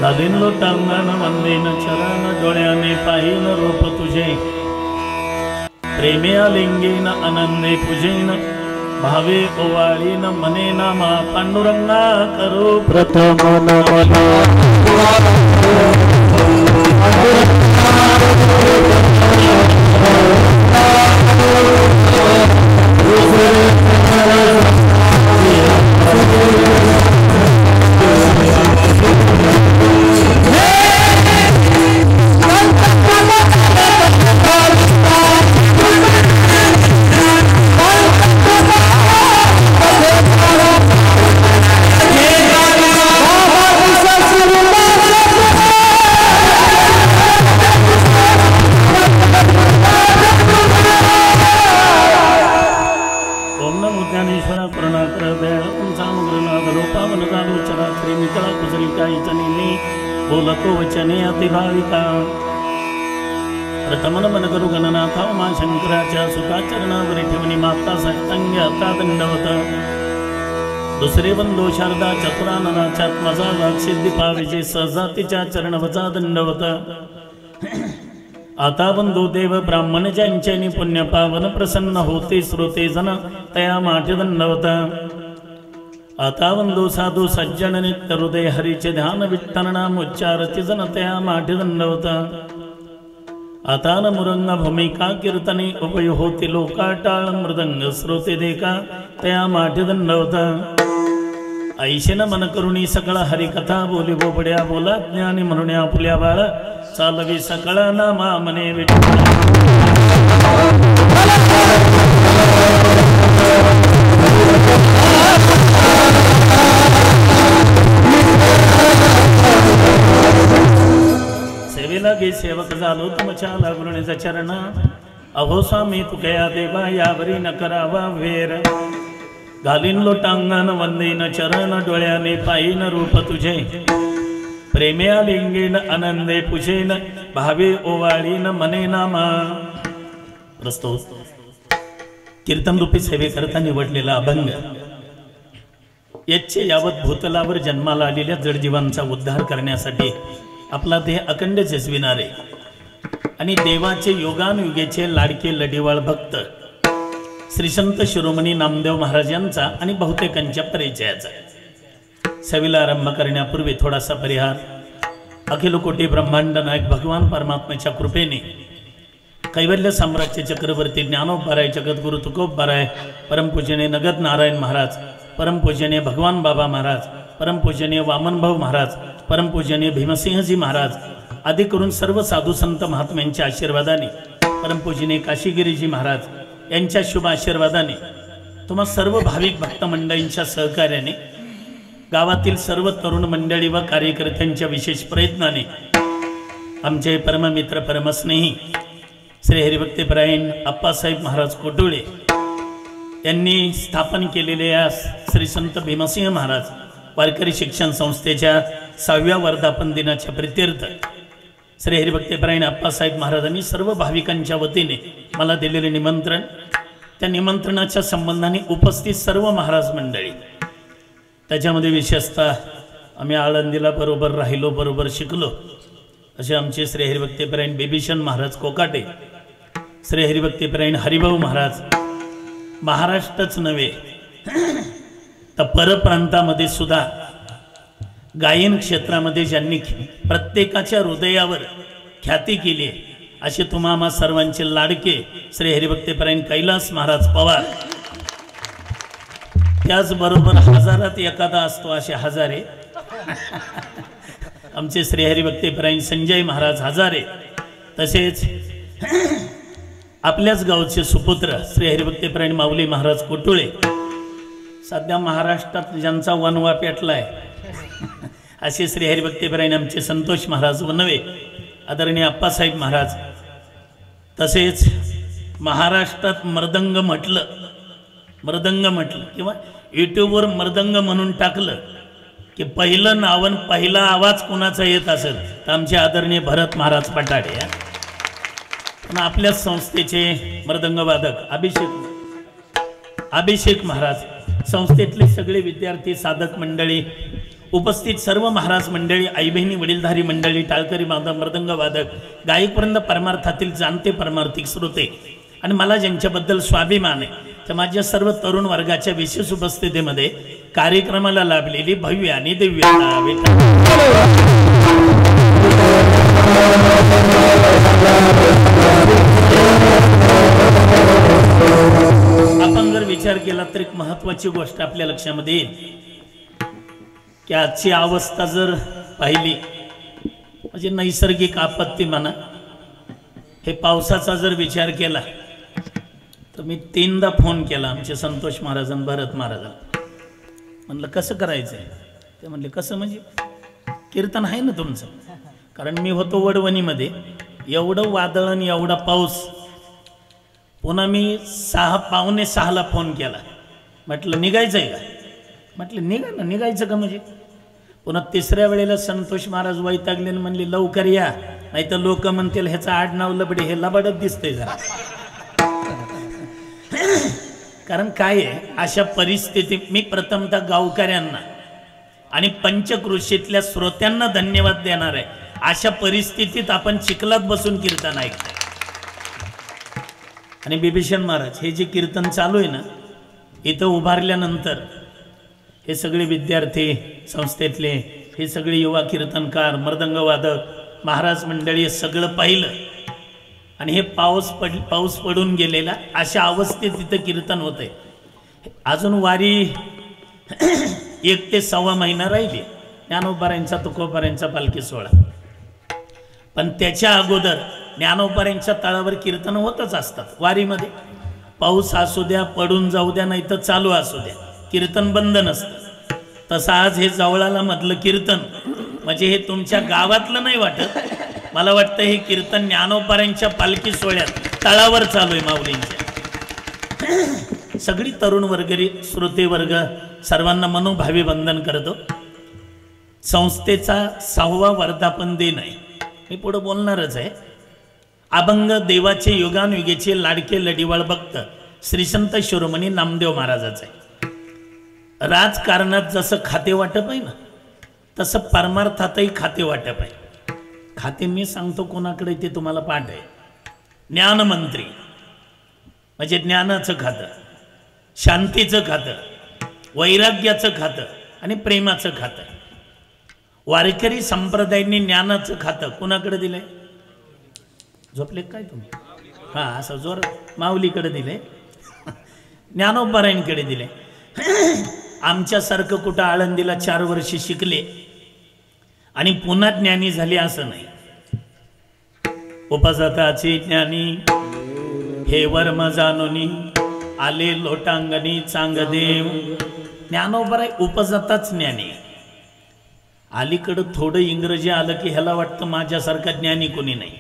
घालीन लोटांगण वंदीन चरण डोळ्याने पाहिन रूप तुझे प्रेमे आलिंगीन आनंदे पूजेन भावे ओवाळीन मने नामा पांडुरंगा करू प्रथम नमन बोलतो वचने अतिभाविका प्रथम नमन करू गणनाथा उमा शंकराच्या सुताचरणावरी ठेवणी माता साष्टांगी आता दंडवत दुसरे बंधू शारदा चतुराननाच्यात्मजा वाक्षिद्धी पाविजे सहजातीच्या चरणवचा दंडवत आता बंधू देव ब्राह्मण ज्यांचे पुण्य पावन प्रसन्न होते श्रोते जन तया माठे दंडवत आता बंधू साधू सज्जन नित्य हृदय हरीचे ध्यान विठ्ठल नाम उच्चारती जन तया माठे दंडवत आता न मुरंग भूमिका कीर्तने उपयो होती लोकाटाळ मृदंग श्रोते देखा तया माठे दंडवत ऐशेन मन करुणी सकळ हरिकथा बोली बोबड्या बोला ज्ञानी म्हणून आपुल्या बाळ चालवी सकळ नामा मने विठ्ठल सेवेलागे सेवक झालो तुमच्या लागुणीचा चरण अहो स्वामी तुकया देवा यावरी न करावा वेर घालीन लोटांगण वंदीन चरण डोळ्याने पाहिन रूप तुझे प्रेमे आलिंगीन आनंदे पुजेन भावे ओवाळीन मने नामा प्रस्तुत कीर्तन रूपी सेवेकरता निवडलेला अभंग याचे यावत भूतलावर जन्माला आलेल्या जडजीवांचा उद्धार करण्यासाठी आपला देह अखंड झिजविणारे आणि देवाचे योगानुयुगेचे लाडके लढीवाळ भक्त श्री संत शिरोमणी नामदेव महाराजांचा आणि बहुतेकांच्या परिचयाचा सेवेला आरंभ करण्यापूर्वी थोडासा परिहार अखिल कोटी ब्रह्मांड नायक भगवान परमात्म्याच्या कृपेने कैवल्य साम्राज्य चक्रवर्ती ज्ञानोबराय जगद्गुरु तुकोबराय परमपूजनीय नगद नारायण महाराज परमपूजनीय भगवान बाबा महाराज परमपूजनीय वामनभाऊ महाराज परमपूजनीय भीमसिंहजी महाराज आदी करून सर्व साधू संत महात्म्यांच्या आशीर्वादाने परमपूजनीय काशीगिरीजी महाराज यांच्या शुभ आशीर्वादाने तुम्हा सर्व भाविक भक्त मंडळींच्या सहकार्याने गावातील सर्व तरुण मंडळी व कार्यकर्त्यांच्या विशेष प्रयत्नाने आमचे परममित्र परमस्नेही श्री हरिभक्तीपरायण अप्पासाहेब महाराज कोटुळे यांनी स्थापन केलेल्या श्री संत भीमसिंह महाराज वारकरी शिक्षण संस्थेच्या 6व्या वर्धापन दिनाच्या प्रित्यर्थ श्री हरिभक्तीपरायण अप्पासाहेब महाराजांनी सर्व भाविकांच्या वतीने मला दिलेले निमंत्रण त्या निमंत्रणाच्या संबंधाने उपस्थित सर्व महाराज मंडळी त्याच्यामध्ये विशेषतः आम्ही आळंदीला बरोबर राहिलो बरोबर शिकलो असे आमचे श्री हरिभक्तीपरायण बिभीषण महाराज कोकाटे श्री हरिभक्तीपरायण हरिभाऊ महाराज महाराष्ट्रच नव्हे तर परप्रांतामध्ये सुद्धा गायन क्षेत्रामध्ये ज्यांनी प्रत्येकाच्या हृदयावर ख्याती केली असे तुम्हा सर्वांचे लाडके श्री हरिभक्तीपरायण कैलास महाराज पवार त्याचबरोबर हजारात एखादा असतो असे हजारे आमचे श्री हरिभक्तीपरायण संजय महाराज हजारे तसेच आपल्याच गावचे सुपुत्र श्री हरिभक्तीपरायण माऊली महाराज कोटुळे सध्या महाराष्ट्रात ज्यांचा वनवा पेटलाय असे श्री हरिभक्तीपरायण आमचे संतोष महाराज वनवे आदरणीय अप्पासाहेब महाराज तसेच महाराष्ट्रात मृदंग म्हटलं किंवा यूट्यूबवर मृदंग म्हणून टाकलं की पहिलं नावन पहिला आवाज कोणाचा येत असेल तर आमचे आदरणीय भरत महाराज पटाडे पण आपल्या संस्थेचे मृदंगवादक अभिषेक महाराज संस्थेतले सगळे विद्यार्थी साधक मंडळी उपस्थित सर्व महाराज मंडळी, आई बहिणी, वडीलधारी मंडळी, टाळकरी मृदंग वादक, गायकवृंद, परमार्थातील जाणते परमार्थिक श्रोते आणि मला ज्यांच्याबद्दल स्वाभिमान आहे त्या माझ्या सर्व तरुण वर्गाच्या विशेष उपस्थितीमध्ये कार्यक्रमाला लाभलेली भव्य आणि दिव्य आपण जर विचार केला तर एक महत्वाची गोष्ट आपल्या लक्षामध्ये येईल की आजची अवस्था जर पाहिली म्हणजे नैसर्गिक आपत्ती म्हणा, हे पावसाचा जर विचार केला तर मी 3दा फोन केला आमचे संतोष महाराज आणि भरत महाराजांना. म्हणलं कसं करायचंय? ते म्हणले कसं म्हणजे कीर्तन आहे ना तुमचं. कारण मी होतो वडवणीमध्ये, एवढं वादळ आणि एवढा पाऊस. पुन्हा मी 5:45ला फोन केला, म्हटलं निघायचं आहे का? म्हटलं निघा ना. निघायचं का म्हणजे? पुन्हा 3ऱ्या वेळेला संतोष महाराज वैतागले म्हणले लवकर या, नाही तर लोक म्हणतील ह्याचं आडनाव लबडे, हे लबाडच दिसतंय जरा. कारण काय आहे, अशा परिस्थितीत मी प्रथमतः गावकऱ्यांना आणि पंचकृषीतल्या श्रोत्यांना धन्यवाद देणार आहे. अशा परिस्थितीत आपण चिखलात बसून कीर्तन ऐकतोय. आणि बिभीषण महाराज हे जे कीर्तन चालू आहे ना, इथं उभारल्यानंतर हे सगळे विद्यार्थी संस्थेतले, हे सगळे युवा कीर्तनकार, मृदंगवादक, महाराज मंडळी हे सगळं पाहिलं. आणि हे पाऊस पडून गेलेला अशा अवस्थेत तिथं कीर्तन होतंय. अजून वारी 1 ते 1.25 महिना राहिली. ज्ञानोबारांचा तुकोबारांचा पालखी सोहळा. पण त्याच्या अगोदर ज्ञानोबारांच्या तळावर कीर्तन होतच असतात वारीमध्ये. पाऊस असू द्या, पडून जाऊ द्या, नाही तर चालू असू द्या, कीर्तन बंद नसतं. तसं आज हे जवळाला मधलं कीर्तन म्हणजे हे तुमच्या गावातलं नाही वाटत, मला वाटतं हे कीर्तन ज्ञानोबारांच्या पालखी सोहळ्यात तळावर चालू आहे माऊलींच्या. सगळी तरुण वर्गरी श्रोते वर्ग सर्वांना मनोभावे वंदन करतो. संस्थेचा 6वा वर्धापन दिन आहे. मी पुढे बोलणारच आहे. अभंग देवाचे युगानुयुगेचे लाडके लढीवाळ भक्त श्री संत शिरोमणी नामदेव महाराजाचं आहे. राजकारणात जसं खाते वाटप आहे ना, तसं परमार्थातही खाते वाटप आहे. खाते मी सांगतो कोणाकडे ते तुम्हाला पाठ आहे. ज्ञानमंत्री म्हणजे ज्ञानाचं खातं, शांतीचं खातं, वैराग्याचं खातं आणि प्रेमाचं खातं. वारकरी संप्रदायांनी ज्ञानाचं खातं कुणाकडे दिलंय? झोपले काय तुम्ही? हां, असं जोर माऊलीकडे दिले, ज्ञानोबारायांकडे दिले. आमच्यासारखं कुठं आळंदीला 4 वर्ष शिकले आणि पुन्हा ज्ञानी झाले असं नाही. उपजाताचे ज्ञानी हे वर्म जाणोनी आले लोटांगणी चांगदेव. ज्ञानोबाराय उपजाताच ज्ञानी. अलीकडं थोडं इंग्रजी आलं की ह्याला वाटतं माझ्यासारखा ज्ञानी कोणी नाही.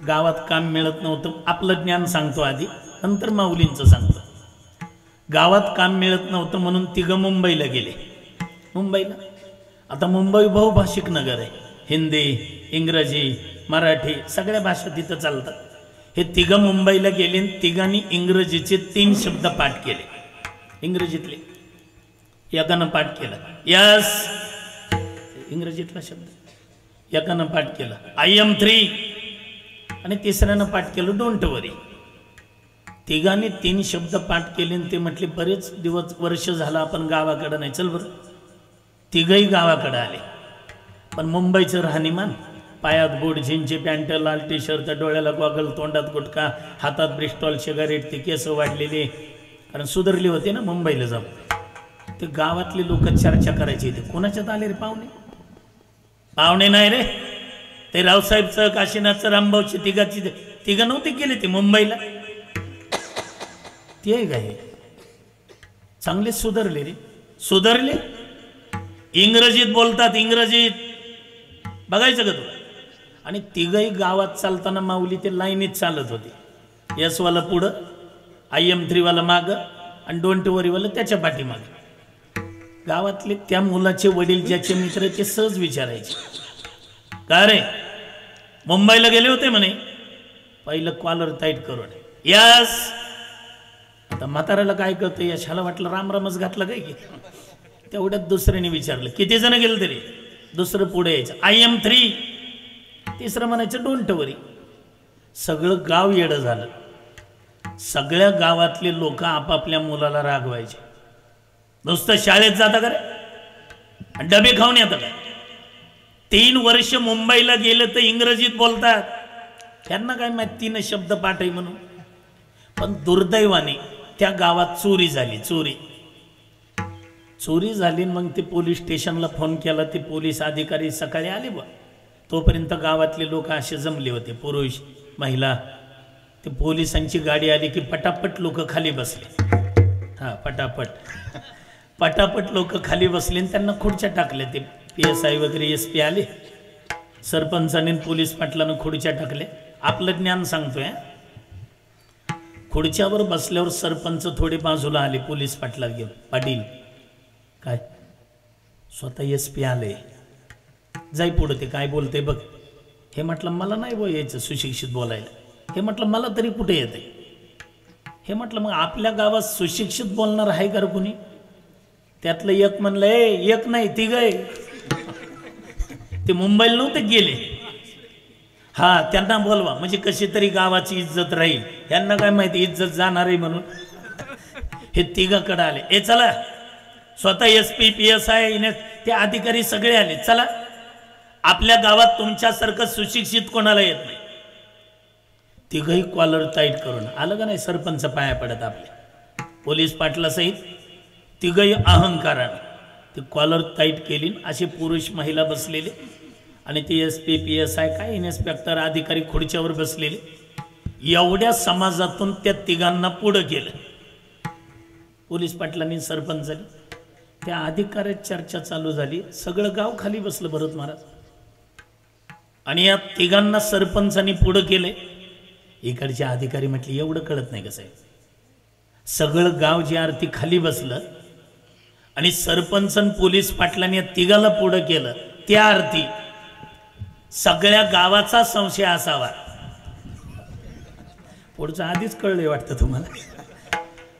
गावात काम मिळत नव्हतं, आपलं ज्ञान सांगतो आधी, नंतर माऊलींचं सांगतो. गावात काम मिळत नव्हतं म्हणून 3 मुंबईला गेले. मुंबईला आता मुंबई बहुभाषिक नगर आहे. हिंदी, इंग्रजी, मराठी सगळ्या भाषा तिथं चालतात. हे 3 मुंबईला गेले. 3घांनी इंग्रजीचे 3 शब्द पाठ केले. इंग्रजीतले एकानं पाठ केला यस, इंग्रजीतला शब्द एकानं पाठ केला I am 3 आणि 3ऱ्यानं पाठ केलं डोंट वरी. 3घांनी 3 शब्द पाठ केले. ते म्हटले बरेच दिवस वर्ष झालं आपण गावाकडं नाही, चल बरं. 3घही गावाकडं आले. पण मुंबईचं राहणीमान, पायात बूट, जीनची पॅन्ट, लाल टी शर्ट, डोळ्याला गॉगल, तोंडात गुटखा, हातात ब्रिस्टॉल सिगारेट, ते केस वाढलेले, कारण सुधारली होते ना मुंबईला जाऊन. ते गावातले लोक चर्चा करायचे, ते कोणाच्यात आले रे पाहुणे? पाहुणे नाही रे, ते रावसाहेबचं, काशीनाथचं, रामभाऊची 3 नव्हते गेले ते मुंबईला. ते आहे का हे? चांगले सुधारले रे, सुधारले. इंग्रजीत बोलतात, इंग्रजीत बघायचं का तुला? आणि 3घही गावात चालताना माऊली ते लाईनीत चालत होते. यशवाला पुढं, I am 3 वाला मागं आणि डोंट वरीवाला त्याच्या पाठीमागं. गावातले त्या मुलाचे वडील ज्याचे मित्र ते सहज विचारायचे, का रे मुंबईला गेले होते म्हणे? पहिलं कॉलर टाईट करून यस. आता म्हाताऱ्याला काय कळतं? यशाला वाटलं रामरामच घातलं काय की तेवढ्यात दुसऱ्याने विचारलं किती जण गेलं तरी, दुसरं पुढे यायचं I am 3, तिसरं म्हणायचं डोंट वरी. सगळं गाव येडं झालं. सगळ्या गावातले लोक आपापल्या मुलाला रागवायचे. नुसतं शाळेत जाता का रे, डबे खाऊन येतात का, 3 वर्ष मुंबईला गेलं तर इंग्रजीत बोलतात, त्यांना काय माहिती 3 शब्द पाठ आहे म्हणून. पण दुर्दैवाने त्या गावात चोरी झाली. चोरी झाली. मग ते पोलीस स्टेशनला फोन केला. ते पोलीस अधिकारी सकाळी आले बा. तोपर्यंत गावातले लोक असे जमले होते, पुरुष महिला. ते पोलिसांची गाडी आली की पटापट लोक खाली बसले. हां, पटापट लोक खाली बसले आणि त्यांना खुर्च्या टाकल्या. ते PSI वगैरे SP आले. सरपंचाने पोलीस पाटलानं खुर्च्या टाकल्या. आपलं ज्ञान सांगतोय. खुर्च्यावर बसल्यावर सरपंच थोडे बाजूला आले. पोलीस पाटला घेऊन, पाटील काय स्वतः SP आले, जाई पुढं, ते काय बोलते बघ. हे म्हटलं मला नाही यायचं सुशिक्षित बोलायला. हे म्हटलं मला तरी कुठे येते. हे म्हटलं मग आपल्या गावात सुशिक्षित बोलणार आहे का कुणी. त्यातलं एक म्हणलं एक नाही 3 आहे. ते मुंबईला नव्हते गेले. हा, त्यांना बोलवा म्हणजे कशी तरी गावाची इज्जत राहील. यांना काय माहिती इज्जत जाणार आहे म्हणून. हे 3कडे आले. चला, स्वतः SP PSI ते अधिकारी सगळे आले. चला, आपल्या गावात तुमच्यासारखं सुशिक्षित कोणाला येत नाही. 3घही कॉलर टाईट करून आलं का नाही. सरपंच पाया पडत आपल्या. पोलीस पाटला सहित 3घही अहंकाराने ती कॉलर टाईट केली. असे पुरुष महिला बसलेले आणि ते SP PSI काय इन्स्पेक्टर अधिकारी खुर्च्यावर बसलेले. एवढ्या समाजातून त्या 3घांना पुढं केलं. पोलीस पाटलांनी, सरपंचांनी. त्या अधिकाऱ्यात चर्चा चालू झाली. सगळं गाव खाली बसलं भरत महाराज. आणि या 3घांना सरपंचांनी पुढं केले. इकडचे अधिकारी म्हटले एवढं कळत नाही कसं आहे. सगळं गाव जी आरती खाली बसलं आणि सरपंच पोलीस पाटलांनी या 3घाला पुढं केलं. त्या आरती सगळ्या गावाचा संशय असावा. पुढचं आधीच कळलंय वाटतं तुम्हाला.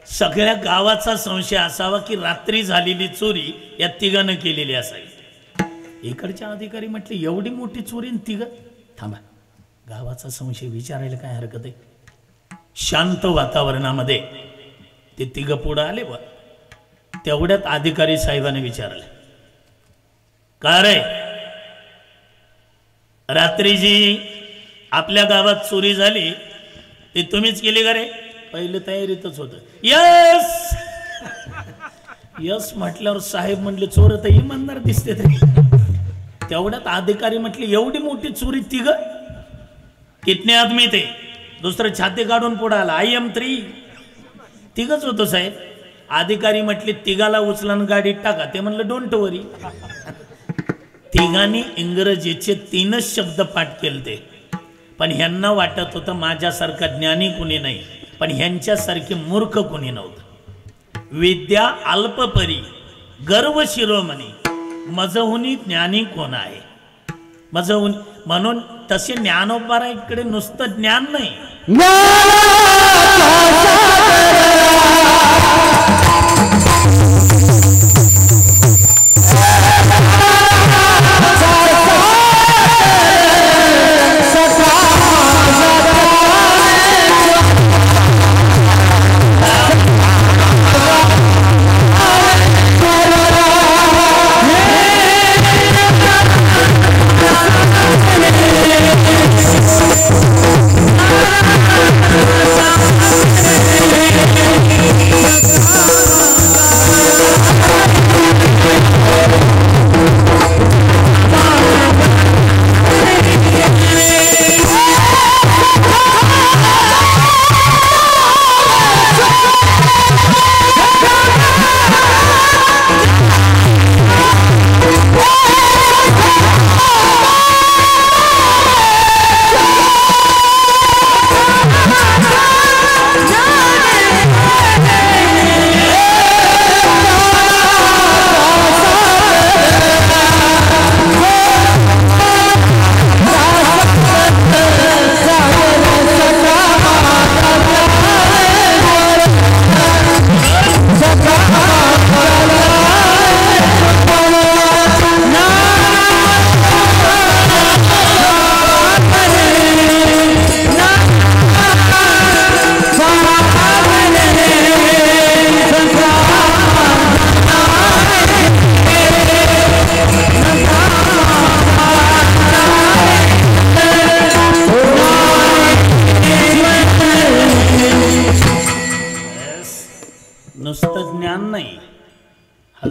सगळ्या गावाचा संशय असावा की रात्री झालेली चोरी या 3घानं केलेली असावी. इकडच्या अधिकारी म्हटले एवढी मोठी चोरी 3घ. थांबा, गावाचा संशय विचारायला काय हरकत आहे. शांत वातावरणामध्ये ते 3घ पुढे आले. बा, तेवढ्यात अधिकारी साहेबांनी विचारले, का रे रात्री जी आपल्या गावात चोरी झाली ती तुम्हीच केली का रे. पहिले तयारीतच होतं. यस यस म्हटल्यावर साहेब म्हटले चोर तर इमानदार दिसते तरी. तेवढ्यात अधिकारी म्हटले एवढी मोठी चोरी 3घ. कितने आदमी ते. दुसरं छाती काढून पुढे आला. I am 3. 3घच होतो साहेब. अधिकारी म्हटले 3घाला उचलून गाडीत टाका. ते म्हणलं डोंट वरी. 3घांनी इंग्रजीचे 3च शब्द पाठ केले. पण ह्यांना वाटत होतं माझ्यासारखा ज्ञानी कुणी नाही, पण ह्यांच्यासारखे मूर्ख कुणी नव्हतं. विद्या अल्पपरी गर्व शिरोमणी मजहुनी ज्ञानी कोण आहे. मजहुनी म्हणून तसे ज्ञानोबाराकडे नुसतं ज्ञान नाही,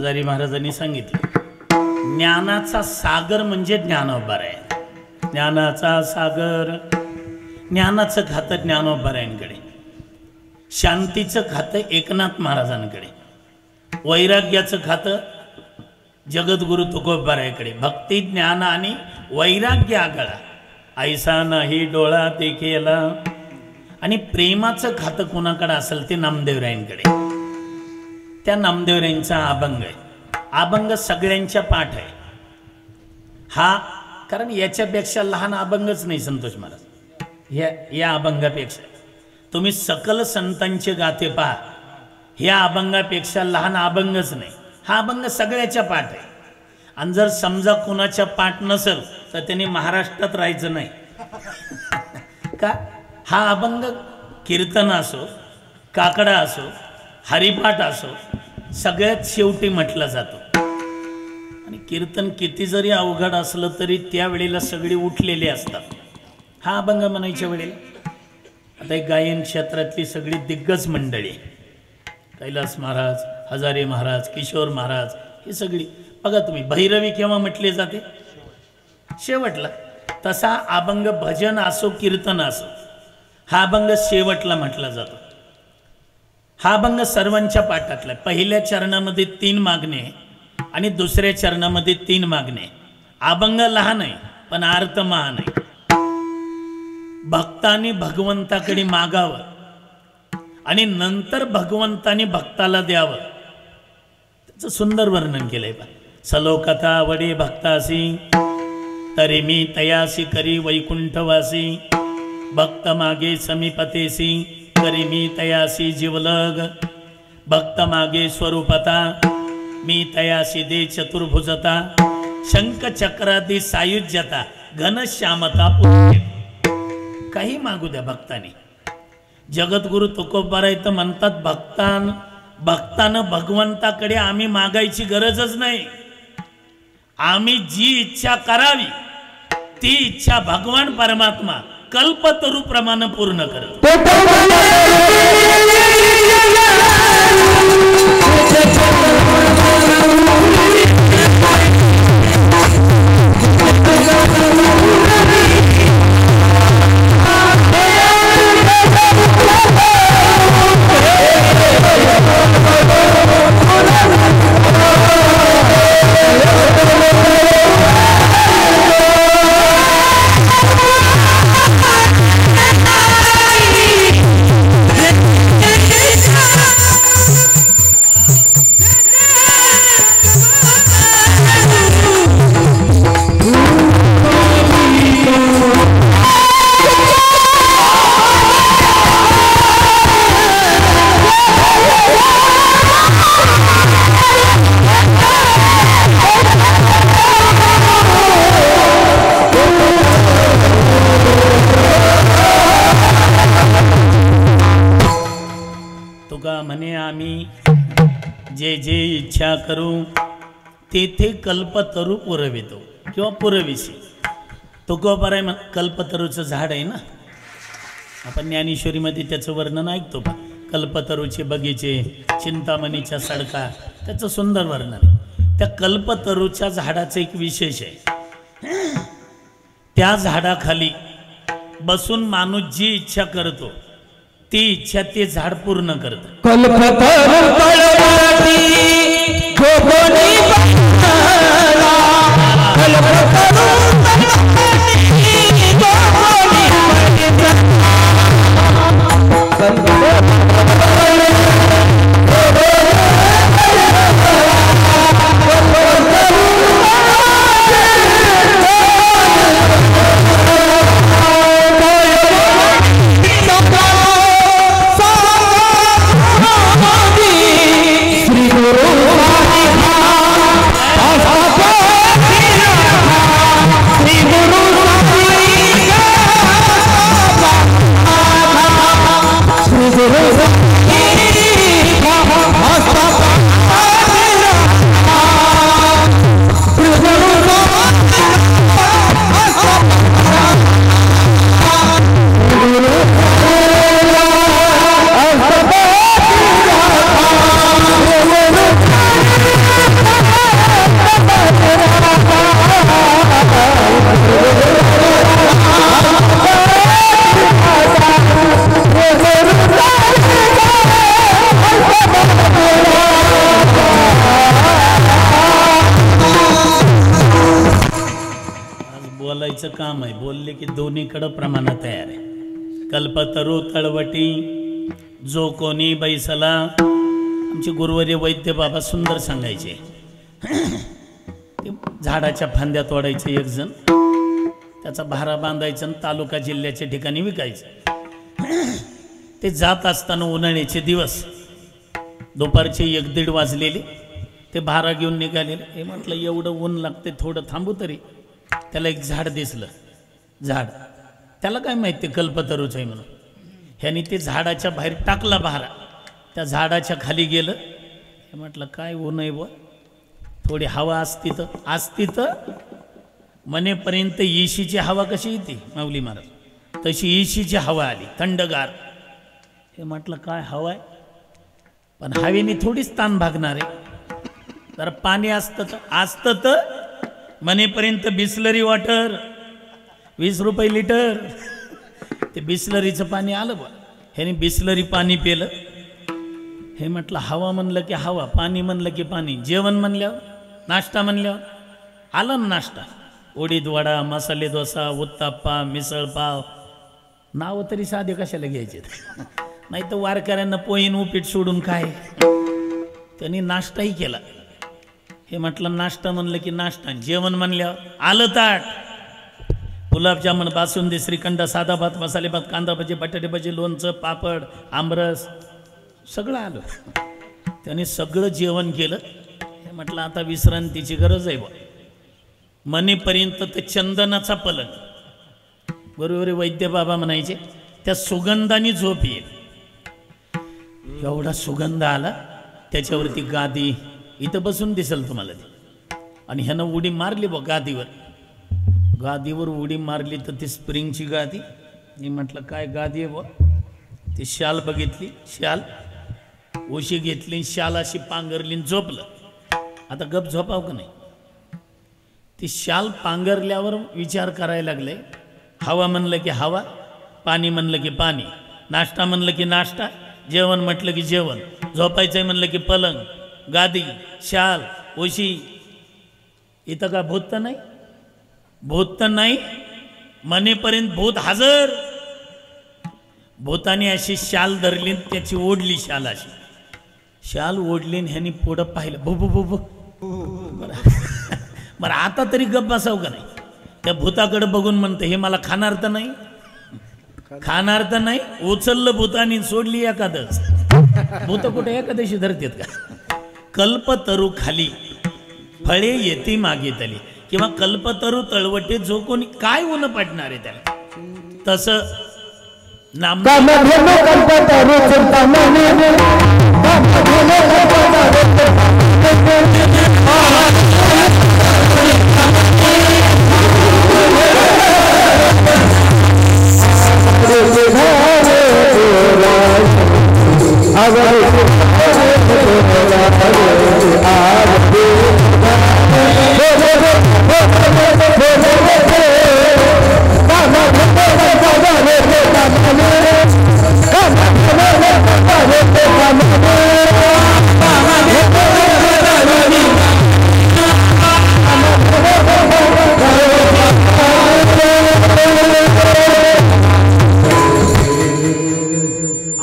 हजारी महाराजांनी सांगितलं ज्ञानाचा सागर म्हणजे ज्ञानोबा आहे. ज्ञानाचा सागर, ज्ञानाचं खातं ज्ञानोबा रायांकडे, शांतीचं खातं एकनाथ महाराजांकडे, वैराग्याचं खातं जगद्गुरु तुकोबारायाकडे. भक्ती ज्ञान आणि वैराग्य आगळा ऐसा नाही डोळा देखेला. आणि प्रेमाचं खातं कोणाकडे असेल ते नामदेवरायांकडे. त्या नामदेवरायांचा अभंग आहे. अभंग सगळ्यांच्या पाठ आहे हा, कारण याच्यापेक्षा लहान अभंगच नाही संतोष महाराज. या अभंगापेक्षा तुम्ही सकल संतांचे गाथे पहा, ह्या अभंगापेक्षा लहान अभंगच नाही. हा अभंग सगळ्याच्या पाठ आहे. आणि जर समजा कोणाच्या पाठ नसेल तर त्यांनी महाराष्ट्रात राहायचं नाही का. हा अभंग कीर्तन असो, काकडा असो, हरिपाठ असो, सगळ्यात शेवटी म्हटला जातो. आणि कीर्तन किती जरी अवघड असलं तरी त्यावेळेला सगळी उठलेली असतात हा अभंग म्हणायच्या वेळेला. आता एक गायन क्षेत्रातली सगळी दिग्गज मंडळी, कैलास महाराज, हजारे महाराज, किशोर महाराज, ही सगळी बघा तुम्ही. भैरवी केव्हा म्हटले जाते? शेवटला. तसा अभंग भजन असो, कीर्तन असो, हा अभंग शेवटला म्हटला जातो. हा अभंग सर्वांच्या पाठातला. पहिल्या चरणामध्ये 3 मागणे आणि दुसऱ्या चरणामध्ये 3 मागणे. अभंग लहान आहे पण अर्थ महान आहे. भक्तांनी भगवंताकडे मागावं आणि नंतर भगवंतानी भक्ताला द्यावं, त्याचं सुंदर वर्णन केलंय. पा सलोकथा वडे भक्तासी तरी मी तयासी करी वैकुंठवासी. भक्त मागे समीपतेसी करी मी तयासी जीवलग. भक्त मागे स्वरूपता मी तयासी दे चतुर्भुजता. शंख चक्रादी सायुज्यता घनश्यामता. काही मागू द्या भक्तांनी. जगद्गुरु तुकोबाराय तर म्हणतात भक्तानं भगवंताकडे आम्ही मागायची गरजच नाही. आम्ही जी इच्छा करावी ती इच्छा भगवान परमात्मा कल्पतरू प्रमाणे पूर्ण करतो. म्हणे आम्ही जे जे इच्छा करू तेथे कल्पतरू पुरवितो किंवा पुरविसी. तुकोबाराय कल्पतरूचं झाड आहे ना, आपण ज्ञानेश्वरीमध्ये त्याचं वर्णन ऐकतो का. कल्पतरूचे बगीचे, चिंतामणीच्या सडका, त्याचं सुंदर वर्णन आहे. त्या कल्पतरूच्या झाडाचं एक विशेष आहे. त्या झाडाखाली बसून माणूस जी इच्छा करतो ती इच्छा ते झाड पूर्ण करतं. बोलायचं काम आहे, बोलले की दोन्हीकडं प्रमाण तयार आहे. कल्पतरू तळवटी जो कोणी बैसला. आमचे गुरुवर्य वैद्य बाबा सुंदर सांगायचे. ते झाडाच्या फांद्या तोडायचे एक जण, त्याचा भारा बांधायचा आणि तालुका जिल्ह्याच्या ठिकाणी विकायचं. ते जात असताना उन्हाळ्याचे दिवस, दुपारचे 1-1:30 वाजलेले, ते भारा घेऊन निघालेले. हे म्हटलं एवढं ऊन लागते, थोडं थांबू तरी. त्याला एक झाड दिसलं. झाड, त्याला काय माहिती कल्पतरूच आहे म्हणून. ह्यानी ते झाडाच्या बाहेर टाकला भारा. त्या झाडाच्या खाली गेलं. हे म्हटलं काय ऊन आहे बुवा, थोडी हवा असती तर मनेपर्यंत येशीची हवा कशी येते माऊली महाराज, तशी येशीची हवा आली, थंडगार. हे म्हटलं काय हवा आहे, पण हवेने थोडीच ताण भागणार आहे. जर पाणी असतं तर मनेपर्यंत बिस्लरी वॉटर 20 रुपये लिटर. ते बिस्लरीचं पाणी आलं बा. ह्याने बिस्लरी पाणी पिलं. हे म्हटलं हवा म्हणलं की हवा, पाणी म्हणलं की पाणी, जेवण म्हणल्यावर, नाश्ता म्हणल्यावर आला ना नाश्ता. उडीद वडा, मसाले डोसा, उत्तप्पा, मिसळ पाव. नाव तरी साधे कशाला घ्यायचे. नाही तर वारकऱ्यांना पोईन उपीट सोडून काय. त्यांनी नाश्ताही केला. हे म्हटलं नाश्ता म्हणलं की नाश्ता, जेवण म्हणल्यावर आलं ताट. गुलाबजामुन, बासुंदी, श्रीखंड, साधा भात, मसाले भात, कांदा भजी, बटाटे भजी, लोणचं, पापड, आमरस सगळं आलं. त्याने सगळं जेवण केलं. हे म्हटलं आता विश्रांतीची गरज आहे बा. मनेपर्यंत ते चंदनाचा पलंग, बरोबर वैद्य बाबा म्हणायचे, त्या सुगंधाने झोप येईल. एवढा सुगंध आला. त्याच्यावरती गादी, इथं बसून दिसेल तुम्हाला ती. आणि ह्यानं उडी मारली बा गादीवर उडी मारली तर ती स्प्रिंगची गादी. मी म्हटलं काय गादी आहे बा. ती शाल बघितली, शाल उशी घेतली, शाल अशी पांघरली, झोपलं. आता गप झोपाव का नाही. ती शाल पांघरल्यावर विचार करायला लागले. हवा म्हणलं की हवा, पाणी म्हणलं की पाणी, नाश्ता म्हणलं की नाश्ता, जेवण म्हटलं की जेवण, झोपायचंय म्हणलं की पलंग, गादी, शाल, उशी. इथं का भूत तर नाही, भूत तर नाही. मनेपर्यंत भूत हजर. भूताने अशी शाल धरली, त्याची ओढली शाल, अशी शाल ओढली. ह्यानी पुढं पाहिलं, भू भू भू भू. बरं आता तरी गप बसाव का नाही. त्या भूताकडे बघून म्हणते हे मला खाणार तर नाही, खाणार तर नाही. उचललं भूतानी, सोडली एकादश. भूत कुठे एकादशी धरतेत का. कल्पतरू खाली फळे येते मागे तली, किंवा कल्पतरू तळवटे जो कोणी, काय ऊन पडणार आहे त्याला. तसं नाम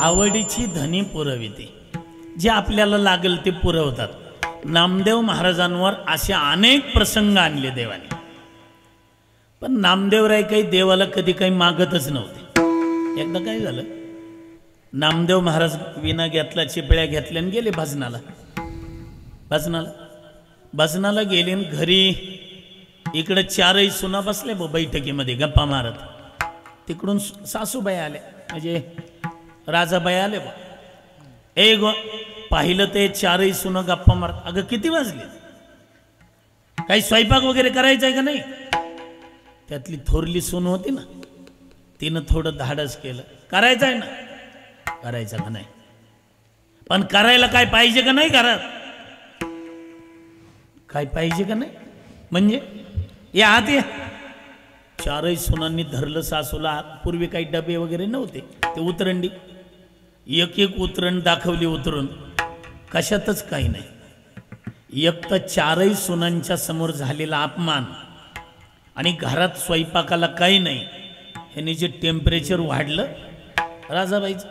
आवडीची धनी पुरविते. जे आपल्याला लागेल ते पुरवतात. नामदेव महाराजांवर असे अनेक प्रसंग आणले देवाने. पण नामदेवराय काही देवाला कधी काही मागतच नव्हते. एकदा काय झालं, नामदेव महाराज विना घेतला, चिपळ्या घेतल्या आणि गेले भजनाला गेले. घरी इकडे 4ही सुना बसले बैठकीमध्ये गप्पा मारत. तिकडून सासूबाई आल्या, म्हणजे राजाबाई आले बा. पाहिलं ते 4ही सुना गप्पा मारत. अगं किती वाजले, काही स्वयंपाक वगैरे करायचा आहे का नाही. त्यातली थोरली सून होती ना, तिनं थोडं धाडस केलं. करायचं आहे ना, करायचं का नाही, पण करायला काय पाहिजे का नाही, घरात काय पाहिजे का नाही. म्हणजे या आत या. 4ही सुनांनी धरलं सासूला. पूर्वी काही डबे वगैरे नव्हते, ते उतरंडी, एक एक उतरण दाखवली. उतरून कशातच काही नाही. एक तर 4ही सुनांच्या समोर झालेला अपमान. आणि घरात स्वयंपाकाला काही नाही, ह्याने जे टेम्परेचर वाढलं राजाबाईचं,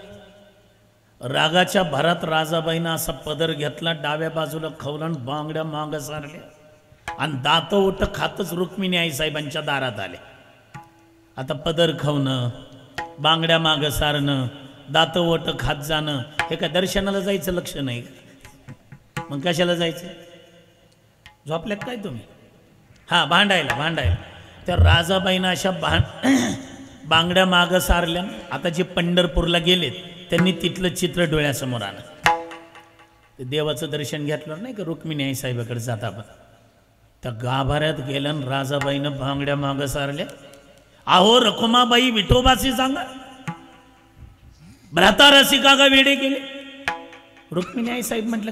रागाच्या भरात राजाबाईनं असा पदर घेतला, डाव्या बाजूला खवला आणि बांगड्या मागं सारल्या आणि दात ओट खातच रुक्मिणी आईसाहेबांच्या दारात आले. आता पदर खावणं, बांगड्या मागं सारणं, दात ओट खात जाणं, हे काय दर्शनाला जायचं लक्ष नाही? मग कशाला जायचं? झोपल्यात काय तुम्ही? हां, भांडायला. त्या राजाबाईनं अशा बांगड्या मागं सारल्या. आता जे पंढरपूरला गेलेत त्यांनी तिथलं चित्र डोळ्यासमोर आलं. ते देवाचं दर्शन घेतलं नाही का रुक्मिणी आई साहेबाकडे जाता, आपण त्या गाभाऱ्यात गेल्या राजाबाईनं बांगड्या मागं सारल्या. अहो रखुमाबाई विठोबाशी सांगा, भ्राता रसिका का वेडे केले? रुक्मिणी आई साहेब म्हटलं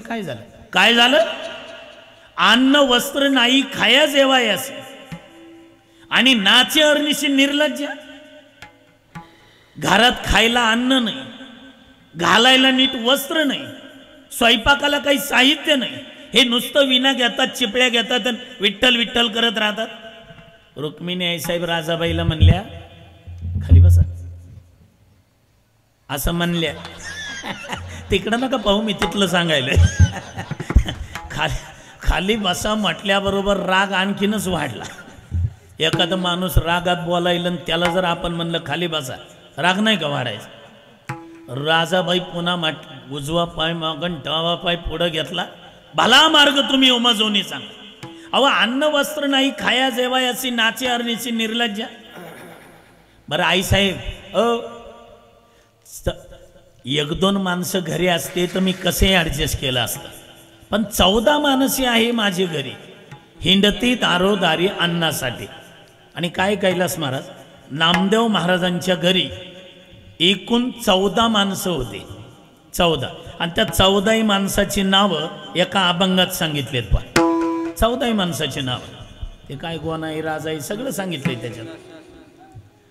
काय झालं? अन्न वस्त्र नाही, खाया जेवायास आणि नाचे अरनिशी निर्लज्ज. घरात खायला अन्न नाही, घालायला नीट वस्त्र नाही, स्वयंपाकाला काही साहित्य नाही, हे नुसतं विना घेतात, चिपळ्या घेतात आणि विठ्ठल विठ्ठल करत राहतात. रुक्मिणी आई साहेब राजाबाईला म्हणल्या, खाली बसा, असं म्हणल्या. तिकडं नका पाहू, मी तिथलं सांगायला. खाली बसा म्हटल्याबरोबर राग आणखीनच वाढला. एखादा माणूस रागात बोलायला आणि त्याला जर आपण म्हणलं खाली बसा, राग नाही का वाढायचा? राजाबाई पुन्हा उजवा पाय मागून डावा पाय पुढं घेतला. भला मार्ग तुम्ही उमजवणी सांगा. अहो अन्न वस्त्र नाही, खाया जेवायाची, नाचे अरण्याची निर्लज्जा. बरं आई साहेब, एक दोन माणसं घरी असते तर मी कसे ॲडजस्ट केलं असतं, पण 14 माणसे आहे माझी घरी, हिंडती दारोदारी अन्नासाठी. आणि काय कैलास महाराज, नामदेव महाराजांच्या घरी एकूण 14 माणसं होते, 14. आणि त्या 14 माणसाची नावं एका अभंगात सांगितलेत. पण 14 माणसाची नावं, ते काय गोनाई राजाई सगळं सांगितलंय त्याच्यात.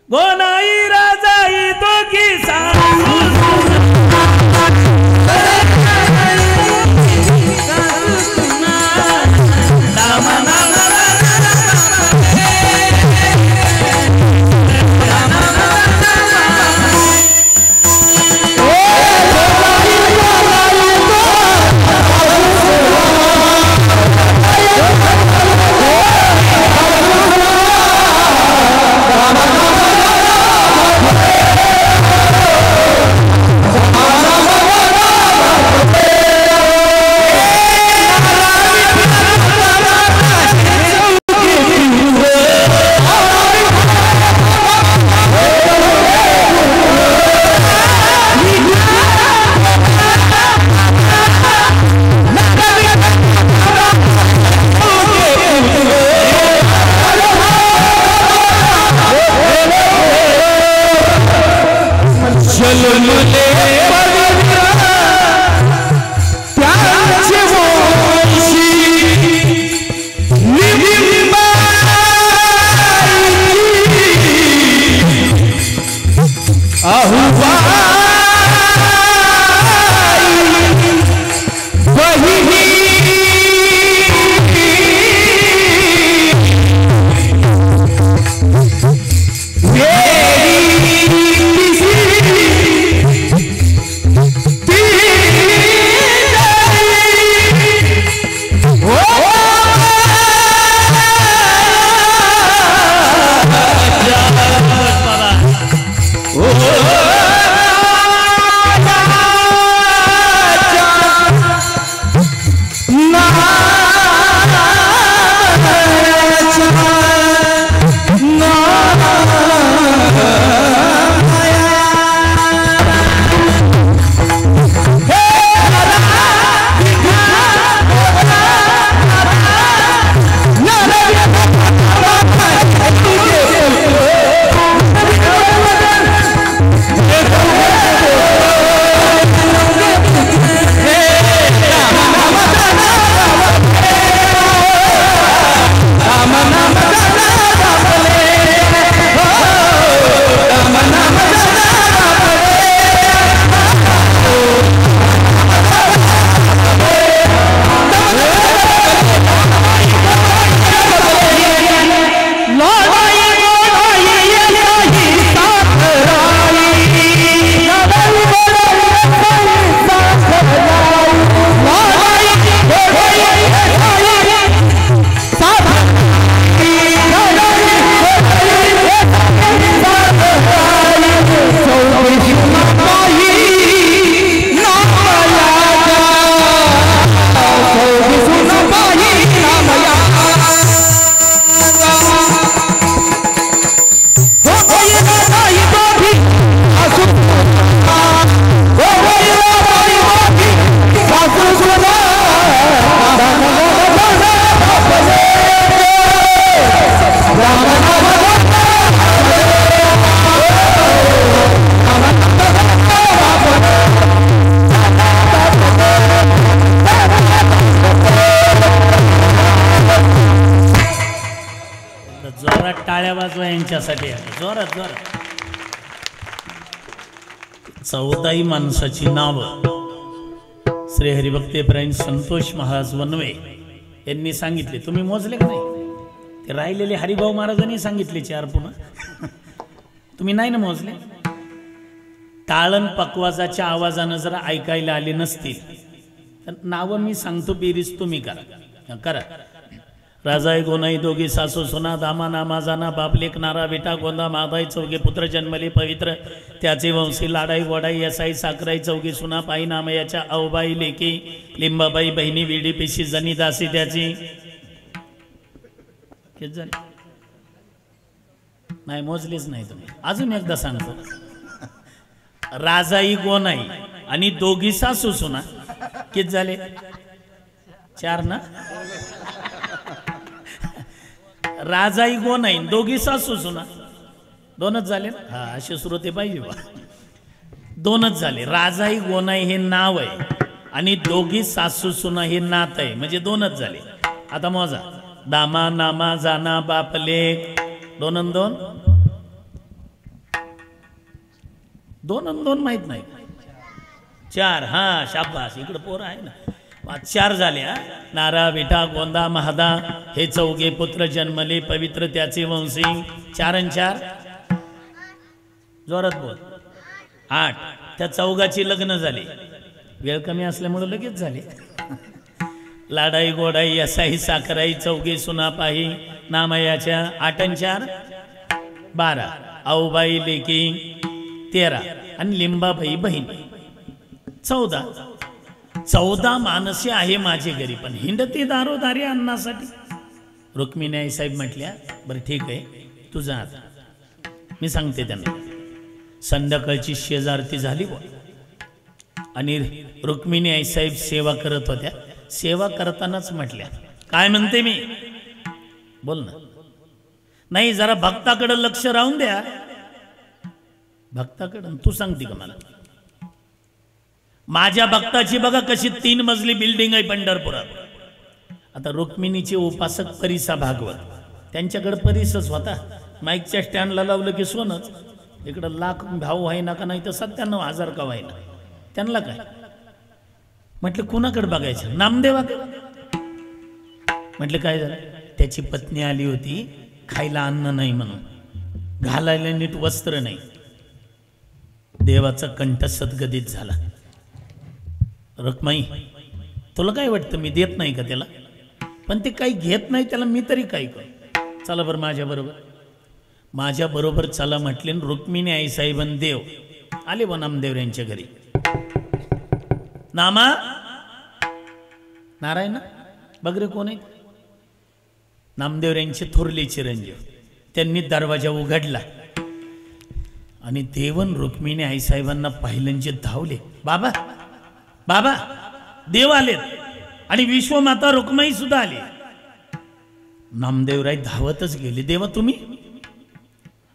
गोनाई राजाई दोघी वाजवा यांच्यासाठी जोरात जोरात. 14 माणसाची नावं श्री हरिभक्तेपरायण संतोष महाराज वनवे यांनी सांगितले. तुम्ही मोजले का नाही? ते राहिलेले हरिभाऊ महाराजांनी सांगितले 4 पुन्हा. तुम्ही नाही ना मोजले? टाळण पकवाजाच्या आवाजानं जरा ऐकायला आले नसतील तर नावं मी सांगतो, बेरीज तुम्ही करा करा. राजाय गोनाई दोघी सासू सुना दामा नामा जाना बापलेक नारा बेटा गोंदा मादाई चौघे पुत्र जन्मले पवित्र त्याचे वंशी लाडाई वडाई यसाई साकराई चौघी सुना पायी नामयाच्या अवबाई लेकी लिंबाबाई बहिणी विडी पिशी जनी दासी त्याची. किती झाले? नाही मोजलेच नाही तुम्ही. अजून एकदा सांगतो. राजाई गोनाई आणि दोघी सासू सुना किती झाले? 4 ना. राजाई गोनाई दोघी सासू सुना 2च झाले. हा असे श्रोते पाहिजे बा. 2च झाले. राजाई गोनाई हे नाव आहे आणि दोघी सासू सुना हे नात आहे, म्हणजे 2च झाले. आता मोजा. दामा नामा जाना बापले 2 आणि 2 2 आणि 2 माहित नाही. 4. हा शाबास, इकडे पोर आहे ना. 4 झाले. हा. नारा विठा गोंदा महादा हे चौघे पुत्र जन्मले पवित्र त्याचे वंशी. 4 आणि 4 जोरात बोल. 8. त्या चौघाची लग्न झाली. वेळ कमी असल्यामुळे लगेच झाले. लाडाई गोडाई असाही साखराई चौघे सुना पाही नामयाच्या. 8 आणि 4 12. आऊबाई लेकी 13 आणि लिंबाबाई बहीण 14. 14 माणसे आहे माझे घरी, पण हिंडते दारोदारी अन्नासाठी. रुक्मिणी आई साहेब म्हटल्या बरं ठीक आहे तू जा आता. मी सांगते त्यांना. संध्याकाळची शेजारती झाली आणि रुक्मिणी आई साहेब सेवा करत होत्या. सेवा करतानाच म्हटल्या काय म्हणते मी बोल ना. नाही जरा भक्ताकडे लक्ष राहून द्या. भक्ताकडे तू सांगते का मला? माझ्या भक्ताची बघा कशी 3 मजली बिल्डिंग आहे पंढरपुरात. आता रुक्मिणीचे उपासक परिसा भागवत, त्यांच्याकडे परिसच होता. माईकच्या स्टँडला लावलं की सोनच. इकडं लाख भाव आहे ना का नाही तर 97,000 का व्हाय ना. त्यांना काय म्हटलं कुणाकडे बघायचं? नामदेवाकडे. म्हटलं काय झालं? त्याची पत्नी आली होती, खायला अन्न नाही म्हणून, घालायला नीट वस्त्र नाही. देवाचा कंठ सद्गदित झाला. रखमाई तुला काय वाटतं मी देत नाही का त्याला? पण ते काही घेत नाही त्याला, मी तरी काय करू? चला बरं माझ्या बरोबर चला म्हटले. रुक्मिणी आई साहेबन देव आले व नामदेव यांच्या घरी. नामा नारायण बगरे कोण आहे? नामदेव यांचे थोरले चिरंजीव. त्यांनी दरवाजा उघडला आणि देवन रुक्मिणी आई साहेबांना पाहिलंचे धावले. बाबा बाबा देव आले आणि विश्वमाता रुक्माई सुद्धा आली. नामदेवराय धावतच गेले. देवा तुम्ही?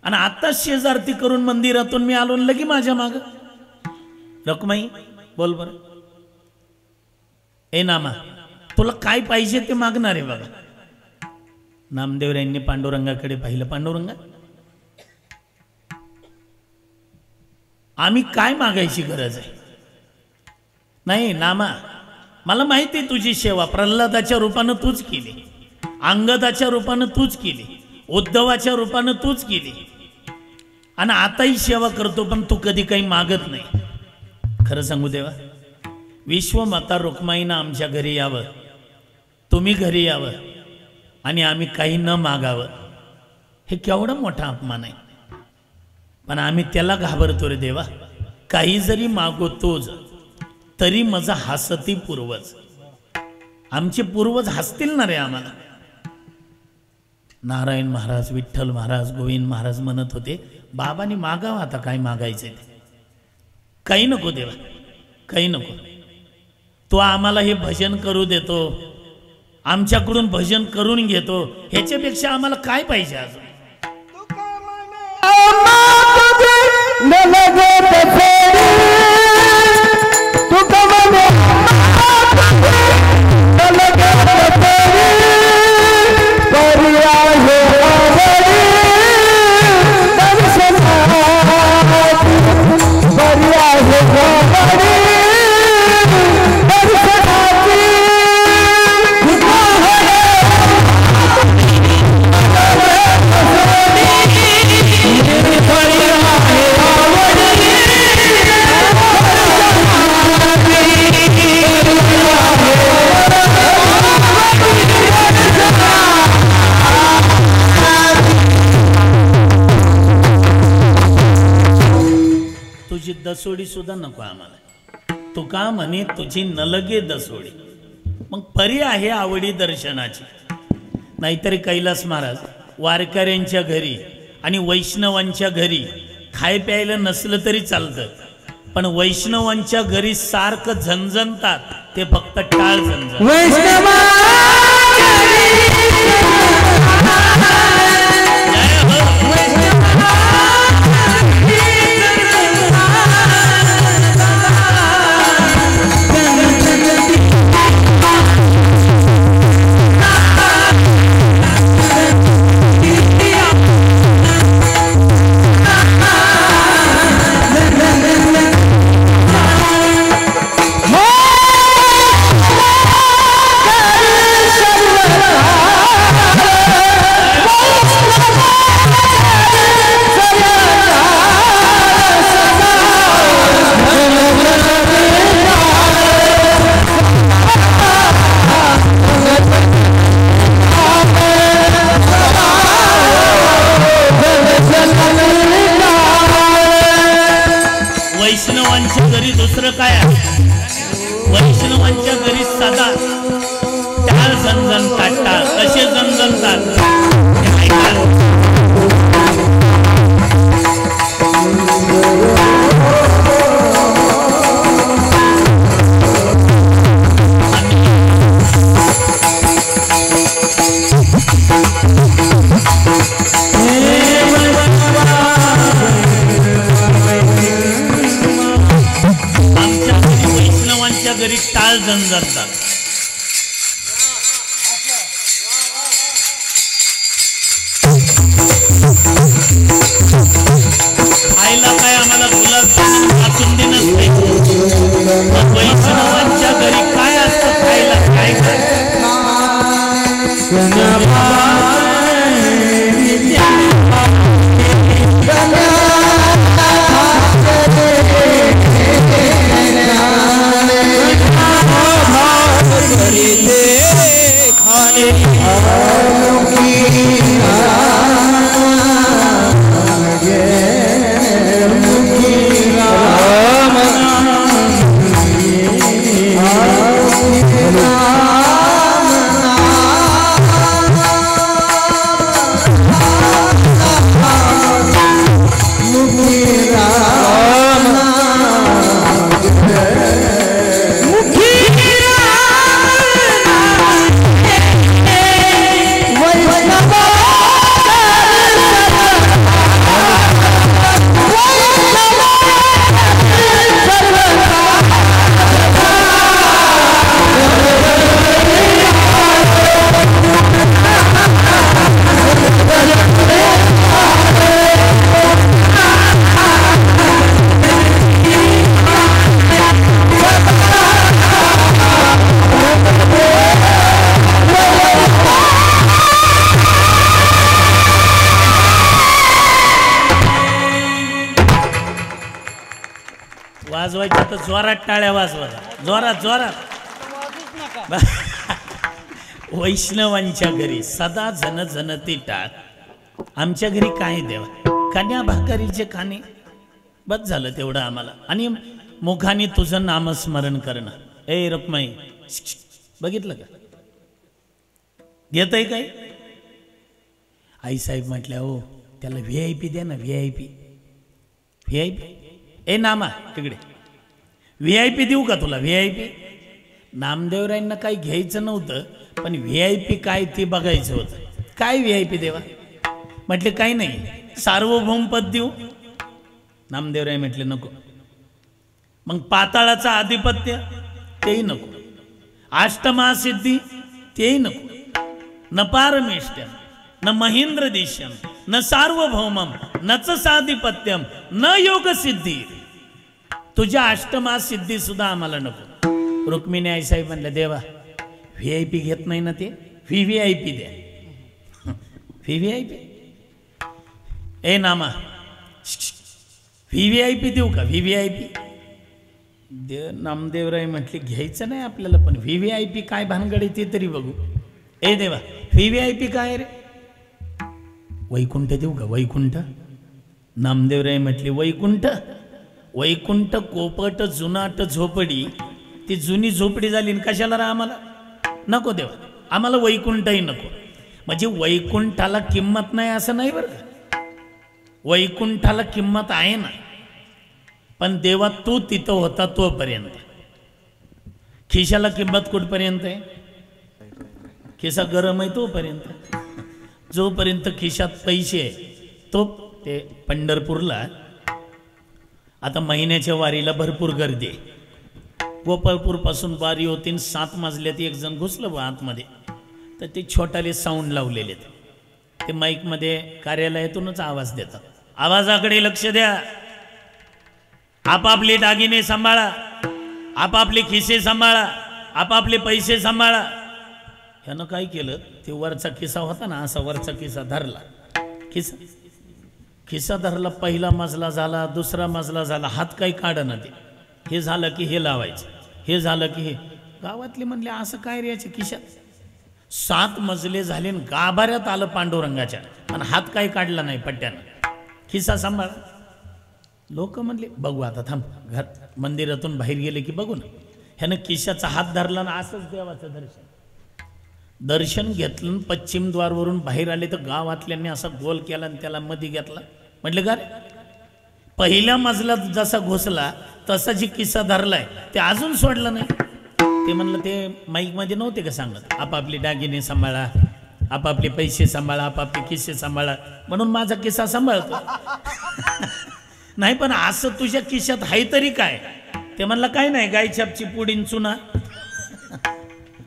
आणि आता शेजारती करून मंदिरातून मी आलो लगी माझ्या माग. रुक्माई बोल बर. ए नामा तुला काय पाहिजे ते मागणार आहे बघा. नामदेवरायांनी पांडुरंगाकडे पाहिलं. पांडुरंगा आम्ही काय मागायची गरज आहे? नाही नामा मला माहिती आहे तुझी सेवा प्रल्हादाच्या रूपानं तूच केली, अंगदाच्या रूपानं तूच केली, उद्धवाच्या रूपानं तूच केली आणि आताही सेवा करतो, पण तू कधी काही मागत नाही. खरं सांगू देवा, विश्वमाता रुक्माईनं आमच्या घरी यावं, तुम्ही घरी यावं आणि आम्ही काही न मागावं, हे केवढा मोठा अपमान आहे. पण आम्ही त्याला घाबरतो रे देवा. काही जरी मागवतोच तरी माझा हसती पूर्वज. आमचे पूर्वज हसतील ना रे आम्हाला. नारायण महाराज, विठ्ठल महाराज, गोविंद महाराज म्हणत होते बाबांनी मागावं, आता काय मागायचे ते. काही नको देवा, काही नको. तो आम्हाला हे भजन करू देतो, आमच्याकडून भजन करून घेतो, ह्याच्यापेक्षा आम्हाला काय पाहिजे अजून? दसोडी सुद्धा नको आम्हाला. तुका म्हणे तुझी नलगे दसोडी. मग परी आहे आवडी दर्शनाची. नाहीतरी कैलास महाराज वारकऱ्यांच्या घरी आणि वैष्णवांच्या घरी खाय प्यायला नसलं तरी चालतं, पण वैष्णवांच्या घरी सारखं झणझणतात ते फक्त टाळ झणझण. वैष्णवांच्या घरी दुसरं काय आहे? वैष्णवांच्या घरी सदा टाळ झणझणतात. टाळ कसे झणझणतात? घरी टाळ झणझणतात. खायला काय आम्हाला गुलाबजामुन बासुंदी नसते, वैष्णवांच्या घरी काय असतं खायला? काय काय वाजवायच्या तर जोरात टाळ्या वाजवा, जोरात जोरात. वैष्णवांच्या घरी सदा झणझणती टाळ. आमच्या घरी काय देवा? कन्या भाकरीचे खाणे बस झालं तेवढं आम्हाला. आणि मुखाने तुझं नामस्मरण करणं. ए रुक्माई, बघितलं का? घेतय काय? आईसाहेब म्हटल्या हो त्याला VIP द्या ना, VIP. ए नामा तिकडे VIP देऊ का तुला? VIP. नामदेवरायांना काही घ्यायचं नव्हतं, पण VIP काय ते बघायचं होतं. काय VIP देवा? म्हटले काही नाही, सार्वभौम पद देऊ. नामदेवराय म्हटले नको. मग पाताळाचं आधिपत्य तेही नको, अष्टमहासिद्धी तेही नको, न पारमेष्ट्यम न महेंद्र देशम न सार्वभौमम नच साधिपत्यम न योग सिद्धी. तुझ्या अष्टमा सिद्धी सुद्धा आम्हाला नको. रुक्मिणी आईसाहेब म्हणलं देवा VIP घेत नाही ना ते, VVIP द्या. VVIP. ए नामा VVIP देऊ का? VVIP. नामदेवराय म्हटले घ्यायचं नाही आपल्याला, पण VVIP काय भानगड आहे ते तरी बघू. ए देवा VVIP काय रे? वैकुंठ देऊ का? वैकुंठ. नामदेवराय म्हटले वैकुंठ वैकुंठ कोपट जुनाट झोपडी, ती जुनी झोपडी झाली न कशाला रा आम्हाला नको देवा, आम्हाला वैकुंठही नको. म्हणजे वैकुंठाला किंमत नाही असं नाही बरं का, वैकुंठाला किंमत आहे ना, पण देवा तू तिथं होता तोपर्यंत. खिशाला किंमत कुठपर्यंत आहे, खिसा गरम आहे तोपर्यंत. जोपर्यंत खिशात पैसे तो ते पंढरपूरला आता महिन्याच्या वारीला भरपूर गर्दी आहे. गोपाळपूरपासून वारी होती, 7 मजल्यात एक जण घुसलं बा आतमध्ये, तर ते छोटाले साऊंड लावलेले ते माईकमध्ये कार्यालयातूनच आवाज देतात. आवाजाकडे लक्ष द्या, आपापले दागिने सांभाळा, आपापले खिसे सांभाळा, आपापले पैसे सांभाळा. ह्यानं काय केलं, ते वरचा खिसा होता ना, असा वरचा खिसा धरला, खिसा धरला, पहिला मजला झाला, दुसरा मजला झाला, हात काही काढना ते. हे झालं की हे लावायचं, हे झालं की हे. गावातले म्हणले असं काय रे याच्या खिशात, 7 मजले झाले, गाभाऱ्यात आलं पांडुरंगाच्या, आणि हात काही काढला नाही पट्ट्यानं, खिसा सांभाळा. लोक म्हणले बघू आता थांब, घर मंदिरातून बाहेर गेले की बघू ना. ह्यानं खिशाचा हात धरला ना, असंच देवाचं दर्शन घेतलं. पश्चिम द्वारवरून बाहेर आले तर गावातल्यांनी असा गोल केला आणि त्याला मध्ये घेतला. म्हटलं का रे, पहिल्या मजल्यात जसा घुसला तसा जी किस्सा धरलाय ते अजून सोडला नाही. ते म्हणलं ते माईकमध्ये नव्हते का सांगत, आपापले दागिने सांभाळा, आपापले पैसे सांभाळा, आपापले किस्से सांभाळा, म्हणून माझा किस्सा सांभाळतो. नाही पण असं तुझ्या खिशात आहे तरी काय. ते म्हणलं काय नाही, गाय छापची पुडीन चुना.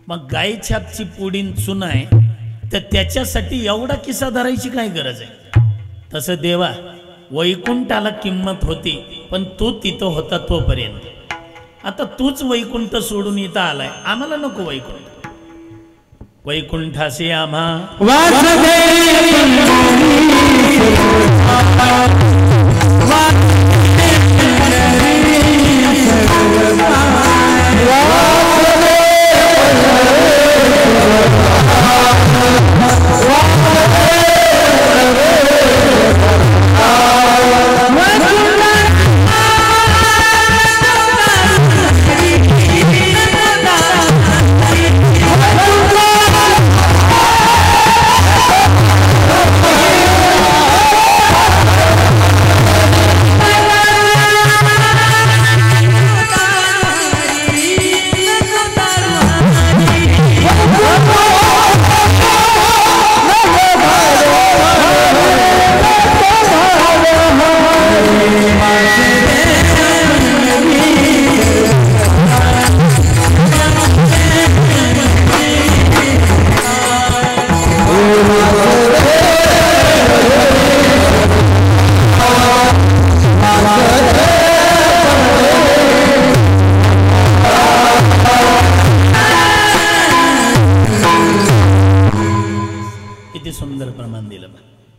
मग गाय छापची पुडीन चुना आहे तर त्याच्यासाठी एवढा किस्सा धरायची काय गरज आहे. तसं देवा वैकुंठाला किंमत होती, पण तू तिथं होता तोपर्यंत. आता तूच वैकुंठ सोडून इथं आलाय, आम्हाला नको वैकुंठ. वैकुंठाशी आम्हा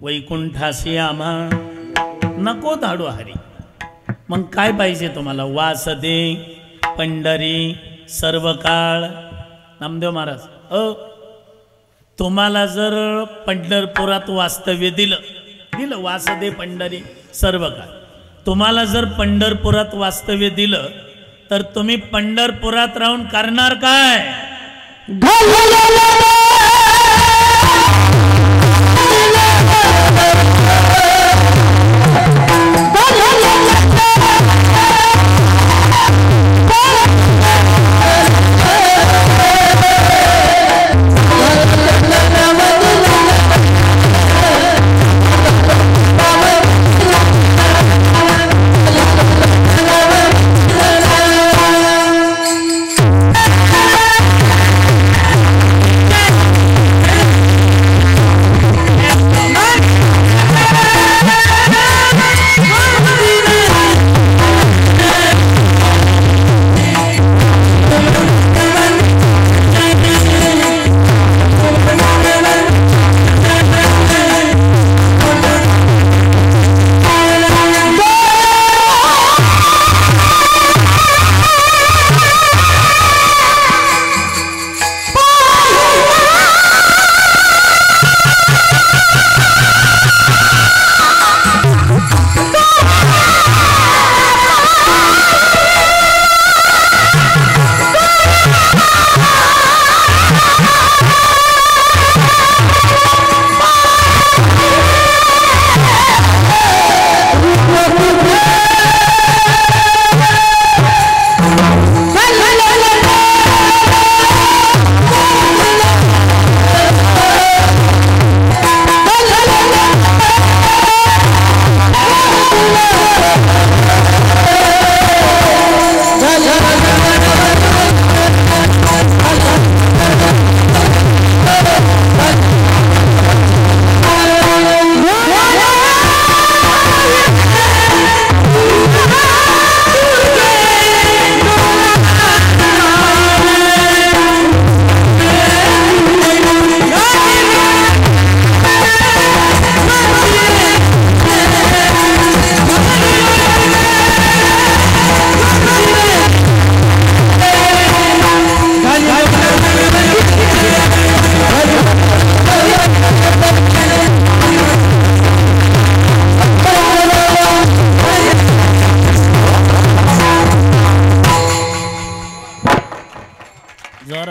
वैकुंठाशी आम्हा नको धाडू हरी. मग काय पाहिजे तुम्हाला, वासदे पंढरी सर्व काळ. नामदेव महाराज तुम्हाला जर पंढरपुरात वास्तव्य दिलं वासदे पंढरी सर्व काळ, तुम्हाला जर पंढरपुरात वास्तव्य दिलं तर तुम्ही पंढरपुरात राहून करणार काय.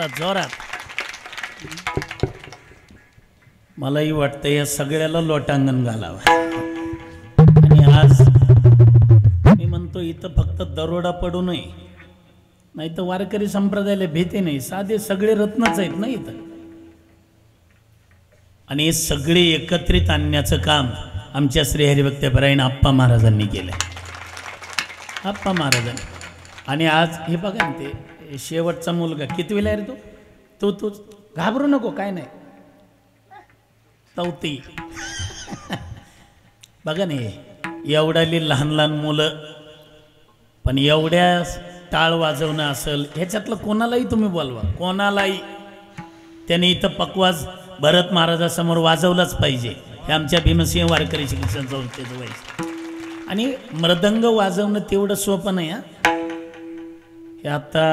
जोरात जोरात. मलाही वाटतं या सगळ्याला लोटांगण घालावं. आणि आज मी म्हणतो इथं फक्त दरोडा पडू नये, नाही तर वारकरी संप्रदायाला भीती नाही. साधे सगळे रत्नच आहेत ना इथं. आणि हे सगळे एकत्रित आणण्याचं काम आमच्या श्री हरिभक्तपरायण आप्पा महाराजांनी केलं. आप्पा महाराजांनी. आणि आज हे बघा ना, ते शेवटचा मुलगा कितवीला आहे रे तू तू घाबरू नको, काय नाही, चौथी. बघा ना, एवढ्याली लहान लहान मुलं, पण एवढ्या टाळ वाजवणं असेल ह्याच्यातलं कोणालाही तुम्ही बोलवा, कोणालाही त्याने इथं पकवाज भरत महाराजासमोर वाजवलाच पाहिजे. हे आमच्या भीमसिंह वारकरी शिक्षण संस्थेचं व्हायचं. आणि मृदंग वाजवणं तेवढं सोपं नाही. हे आता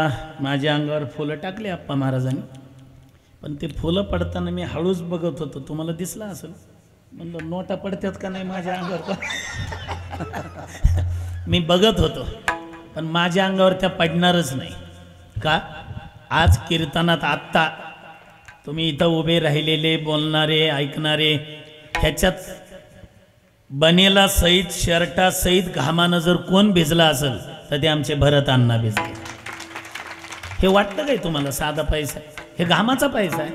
माझ्या अंगावर फुलं टाकले आप्पा महाराजांनी, पण ते फुलं पडताना मी हळूच बघत होतो. तुम्हाला दिसलं असेल, म्हणलं नोटा पडतात का नाही माझ्या अंगावर. मी बघत होतो, पण माझ्या अंगावर त्या पडणारच नाही. का? आज कीर्तनात आत्ता तुम्ही इथं उभे राहिलेले, बोलणारे, ऐकणारे, ह्याच्यात बनेला सहित शर्टा सहित घामानं जर कोण भिजला असेल तर ते आमचे भरत अण्णा भिजले. हे वाटतं काय तुम्हाला साधा पैसा? हे घामाचा पैसा आहे,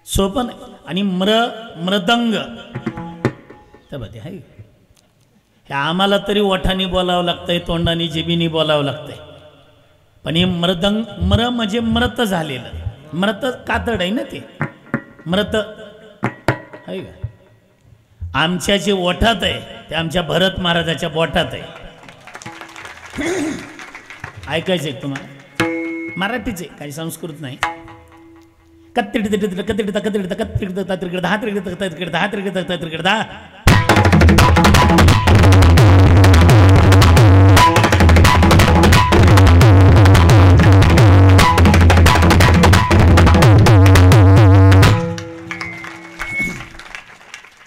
सोपं नाही. आणि मृदंग तर बघ आहे, हे आम्हाला तरी ओठाने बोलावं लागतंय, तोंडाने जिबीने बोलावं लागतंय. पण हे मृदंग, म्हणजे मृत झालेलं, मृत कातड आहे ना, ते मृत आहे का. आमच्या जे ओठात आहे ते आमच्या भरत महाराजाच्या बोटात आहे. ऐकायचं आहे तुम्हाला? मराठीचे, काही संस्कृत नाही. कत्तिड कत्तिड कत्तिड कत्तिड कत्तिड कत्तिड दहा त्रिगड कत्तिड दहा त्रिगड कत्तिड दहा.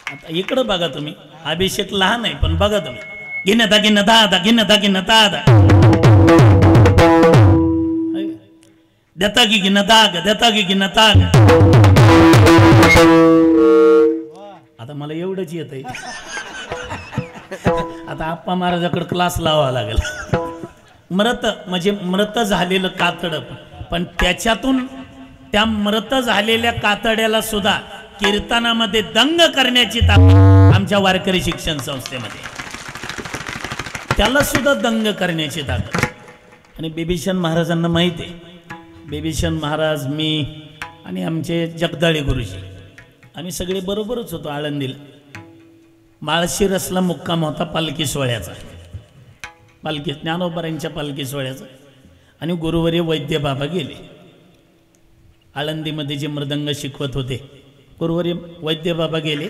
आता इकडं बघा तुम्ही, अभिषेक लहान आहे पण बघा तुम्ही, गिन दा गिन दा गिन दा गिन दा देता की गिन दाग, देता की गिन ताग. आता मला एवढंच येत आहे. आता आप्पा महाराजाकडे क्लास लावावा लागेल. मृत म्हणजे मृत झालेलं कातड, पण त्याच्यातून त्या मृत झालेल्या कातड्याला सुद्धा कीर्तनामध्ये दंग करण्याची ताकद आमच्या वारकरी शिक्षण संस्थेमध्ये, त्याला सुद्धा दंग करण्याची ताकद. आणि बिभीषण महाराजांना माहिती आहे, बिभीषण महाराज, मी आणि आमचे जगदाळे गुरुजी, आम्ही सगळे बरोबरच होतो आळंदीला. माळशिरसला मुक्काम होता पालखी सोहळ्याचा, पालखी ज्ञानोबारांच्या पालखी सोहळ्याचा. आणि गुरुवर्य वैद्य बाबा गेले आळंदीमध्ये, जे मृदंग शिकवत होते गुरुवर्य वैद्य बाबा गेले.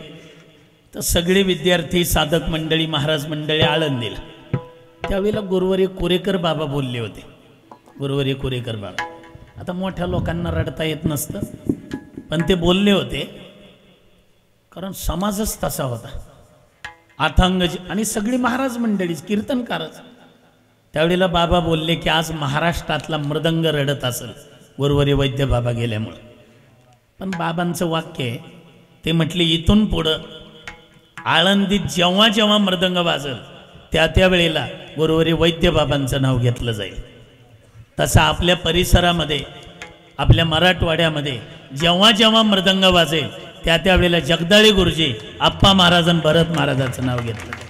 तर सगळे विद्यार्थी, साधक मंडळी, महाराज मंडळी आळंदीला. त्यावेळेला गुरुवर्य कोरेकर बाबा बोलले होते. गुरुवर्य कोरेकर बाबा, आता मोठ्या लोकांना रडता येत नसतं, पण ते बोलले होते कारण समाजच तसा होता, अथांग. आणि सगळी महाराज मंडळीच, कीर्तनकारच. त्यावेळेला बाबा बोलले की आज महाराष्ट्रातला मृदंग रडत असेल गुरुवर्य वैद्य बाबा गेल्यामुळं. पण बाबांचं वाक्य आहे, ते म्हटले इथून पुढं आळंदीत जेव्हा जेव्हा मृदंग वाजल त्या वेळेला गुरुवर्य वैद्य बाबांचं नाव घेतलं जाईल. तसं आपल्या परिसरामध्ये, आपल्या मराठवाड्यामध्ये जेव्हा जेव्हा मृदंग वाजेल त्या वेळेला जगदाळे गुरुजी, आप्पा महाराज आणि भरत महाराजांचं नाव घेतलं जाईल.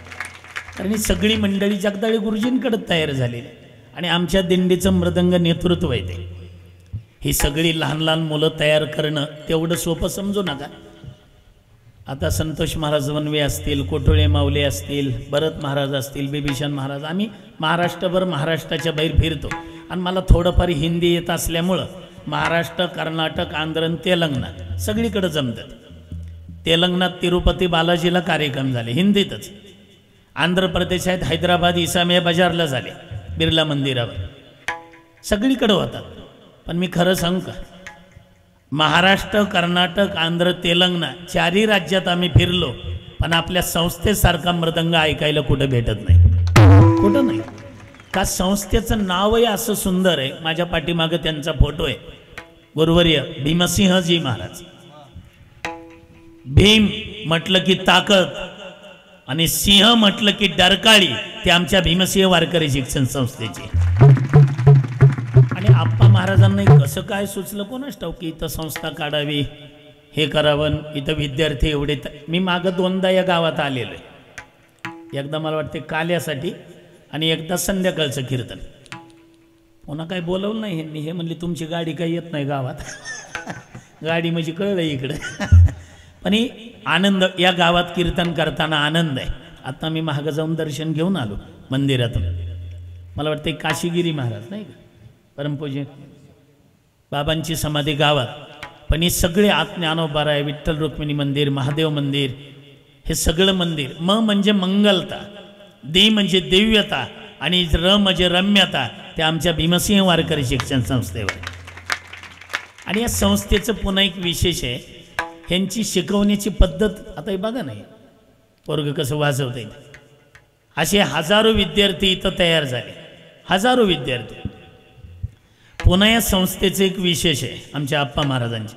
कारण ही सगळी मंडळी जगदाळे गुरुजींकडे तयार झालेली. आणि आमच्या दिंडीचं मृदंग नेतृत्व आहे ते. ही सगळी लहान लहान मुलं तयार करणं तेवढं सोपं समजू नका. आता संतोष महाराज वनवे असतील, कोठोळे माऊले असतील, भरत महाराज असतील, बिभीषण महाराज, आम्ही महाराष्ट्रभर, महाराष्ट्राच्या बाहेर फिरतो. आणि मला थोडंफार हिंदी येत असल्यामुळं महाराष्ट्र, कर्नाटक, आंध्र आणि तेलंगणा सगळीकडे जमतात. तेलंगणात तिरुपती बालाजीला कार्यक्रम झाले हिंदीतच. आंध्र प्रदेशात हैदराबाद इसामिया बाजारला झाले, बिर्ला मंदिरावर, सगळीकडे होतात. पण मी खरं सांगू का, महाराष्ट्र, कर्नाटक, आंध्र, तेलंगणा चारही राज्यात आम्ही फिरलो, पण आपल्या संस्थेसारखा मृदंग ऐकायला कुठं भेटत नाही, कुठं नाही. का संस्थेचं नावही असं सुंदर आहे. माझ्या पाठीमागं त्यांचा फोटो आहे. गुरुवर्य भीमसिंहजी महाराज. भीम म्हटलं की ताकद आणि सिंह म्हटलं की डरकाळी. ते आमच्या भीमसिंह वारकरी शिक्षण संस्थेचे. आणि आप्पा महाराजांना कसं काय सुचलं कोणाच ठाऊक की इथं संस्था काढावी, हे करावं, इथं विद्यार्थी एवढे. मी मागं 2दा या गावात आलेलो आहे. एकदा मला वाटते काल्यासाठी आणि एकदा संध्याकाळचं कीर्तन. पुन्हा काय बोलवलं नाही ह्यांनी. हे म्हणले तुमची गाडी काही येत नाही गावात. गाडी म्हणजे कळलं इकडं. पण आनंद, या गावात कीर्तन करताना आनंद आहे. आता मी मागं जाऊन दर्शन घेऊन आलो मंदिरातून. मला वाटते काशीगिरी महाराज नाही का, परमपूज्य बाबांची समाधी गावात. पण हे सगळे ज्ञानोबाराय, विठ्ठल रुक्मिणी मंदिर, महादेव मंदिर, हे सगळं मंदिर. म म्हणजे मंगलता, दे म्हणजे दिव्यता आणि र म्हणजे रम्यता. ते आमच्या भीमसिंह वारकरी शिक्षण संस्थेवर. आणि या संस्थेचं पुन्हा एक विशेष आहे, ह्यांची शिकवण्याची पद्धत. आता हे बघा नाही पोरगं कसं वाजवता येतं. असे हजारो विद्यार्थी इथं तयार झाले, हजारो विद्यार्थी. पुन्हा या संस्थेचं एक विशेष आहे आमच्या आप्पा महाराजांचे.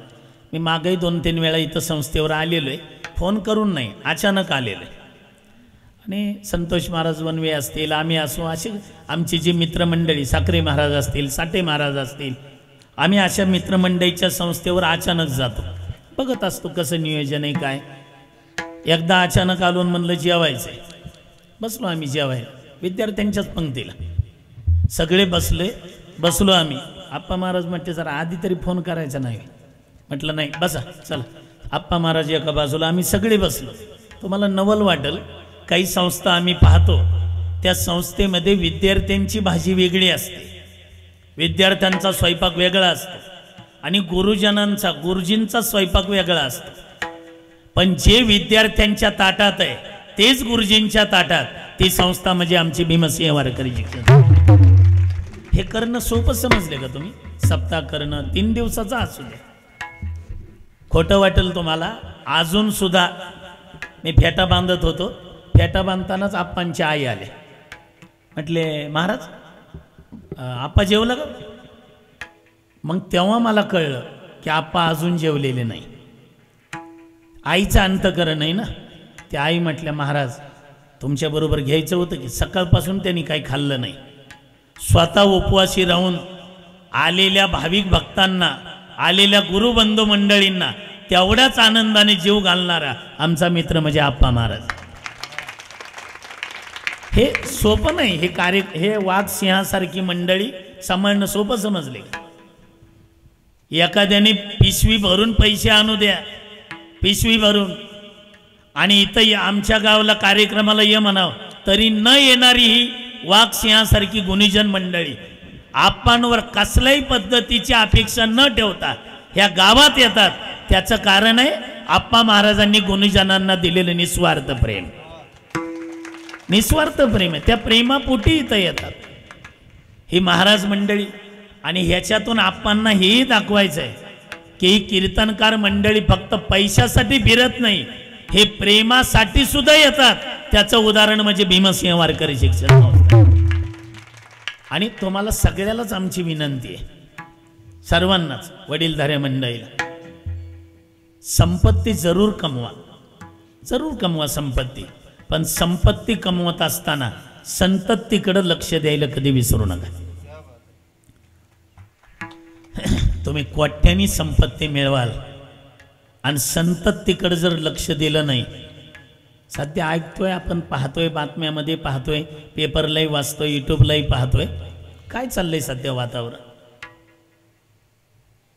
मी मागही 2-3 वेळा इथं संस्थेवर आलेलो आहे, फोन करून नाही, अचानक आलेलो आहे. आणि संतोष महाराज वनवे असतील, आम्ही असो, असे आमची जी मित्रमंडळी, साखरे महाराज असतील, साठे महाराज असतील, आम्ही अशा मित्रमंडळीच्या संस्थेवर अचानक जातो. बघत असतो कसं नियोजन आहे काय. एकदा अचानक आलो म्हणलं जेवायचं आहे. बसलो आम्ही जेवायला विद्यार्थ्यांच्याच पंक्तीला. सगळे बसलो आम्ही. आप्पा महाराज म्हटले जरा आधी तरी फोन करायचा नाही. म्हटलं नाही बसा चला. आप्पा महाराज एका बाजूला, आम्ही सगळे बसलो. तुम्हाला नवल वाटेल, काही संस्था आम्ही पाहतो त्या संस्थेमध्ये विद्यार्थ्यांची भाजी वेगळी असते, विद्यार्थ्यांचा स्वयंपाक वेगळा असतो आणि गुरुजींचा स्वयंपाक वेगळा असतो. पण जे विद्यार्थ्यांच्या ताटात आहे तेच गुरुजींच्या ताटात, ती संस्था म्हणजे आमची भीमसिंह वारकरी शिक्षण. हे करणं सोपं समजले का तुम्ही? सप्ताह करणं 3 दिवसाचा असू द्या. खोटं वाटेल तुम्हाला, अजून सुद्धा मी फेटा बांधत होतो. फेटा बांधतानाच आप्पांची आई आले. म्हटले महाराज आप्पा जेवलं का? मग तेव्हा मला कळलं की आप्पा अजून जेवलेले नाही. आईचं अंतकरण नाही ना. त्या आई म्हटल्या महाराज तुमच्याबरोबर घ्यायचं होतं की. सकाळपासून त्यांनी काही खाल्लं नाही. स्वतः उपवासी राहून आलेल्या भाविक भक्तांना, आलेल्या गुरुबंधू मंडळींना तेवढ्याच आनंदाने जीव घालणारा आमचा मित्र म्हणजे आप्पा महाराज. हे सोपं नाही. हे कार्य, हे वाघ सिंहासारखी मंडळी सांभाळणं सोपं समजले. एखाद्याने पिशवी भरून पैसे आणू द्या, पिशवी भरून, आणि इथं आमच्या गावाला कार्यक्रमाला ये म्हणावं तरी न येणारी ही वाघ सिंहासारखी गुणीजन मंडळी आप्पांवर कसल्याही पद्धतीची अपेक्षा न ठेवता ह्या गावात येतात. त्याचं कारण आहे आप्पा महाराजांनी गुणीजनांना दिलेलं निस्वार्थ प्रेम. निस्वार्थ प्रेम आहे. त्या प्रेमापोटी इथं येतात ही महाराज मंडळी. आणि ह्याच्यातून आप्पांना हेही दाखवायचं आहे की ही कीर्तनकार मंडळी फक्त पैशासाठी फिरत नाही, हे प्रेमासाठी सुद्धा येतात. त्याचं उदाहरण म्हणजे भीमसिंह वारकरी शिक्षण संस्था. आणि तुम्हाला सगळ्यालाच आमची विनंती आहे, सर्वांनाच, वडीलधाऱ्या मंडळीला, संपत्ती जरूर कमवा संपत्ती. पण संपत्ती कमवत असताना संततीकडे लक्ष द्यायला कधी विसरू नका. तुम्ही कोट्यानी संपत्ती मिळवाल आणि संततीकडे जर लक्ष दिलं नाही. सध्या ऐकतोय आपण, पाहतोय, बातम्यामध्ये पाहतोय, पेपरलाही वाचतोय, यूट्यूबलाही पाहतोय, काय चाललंय सध्या वातावरण.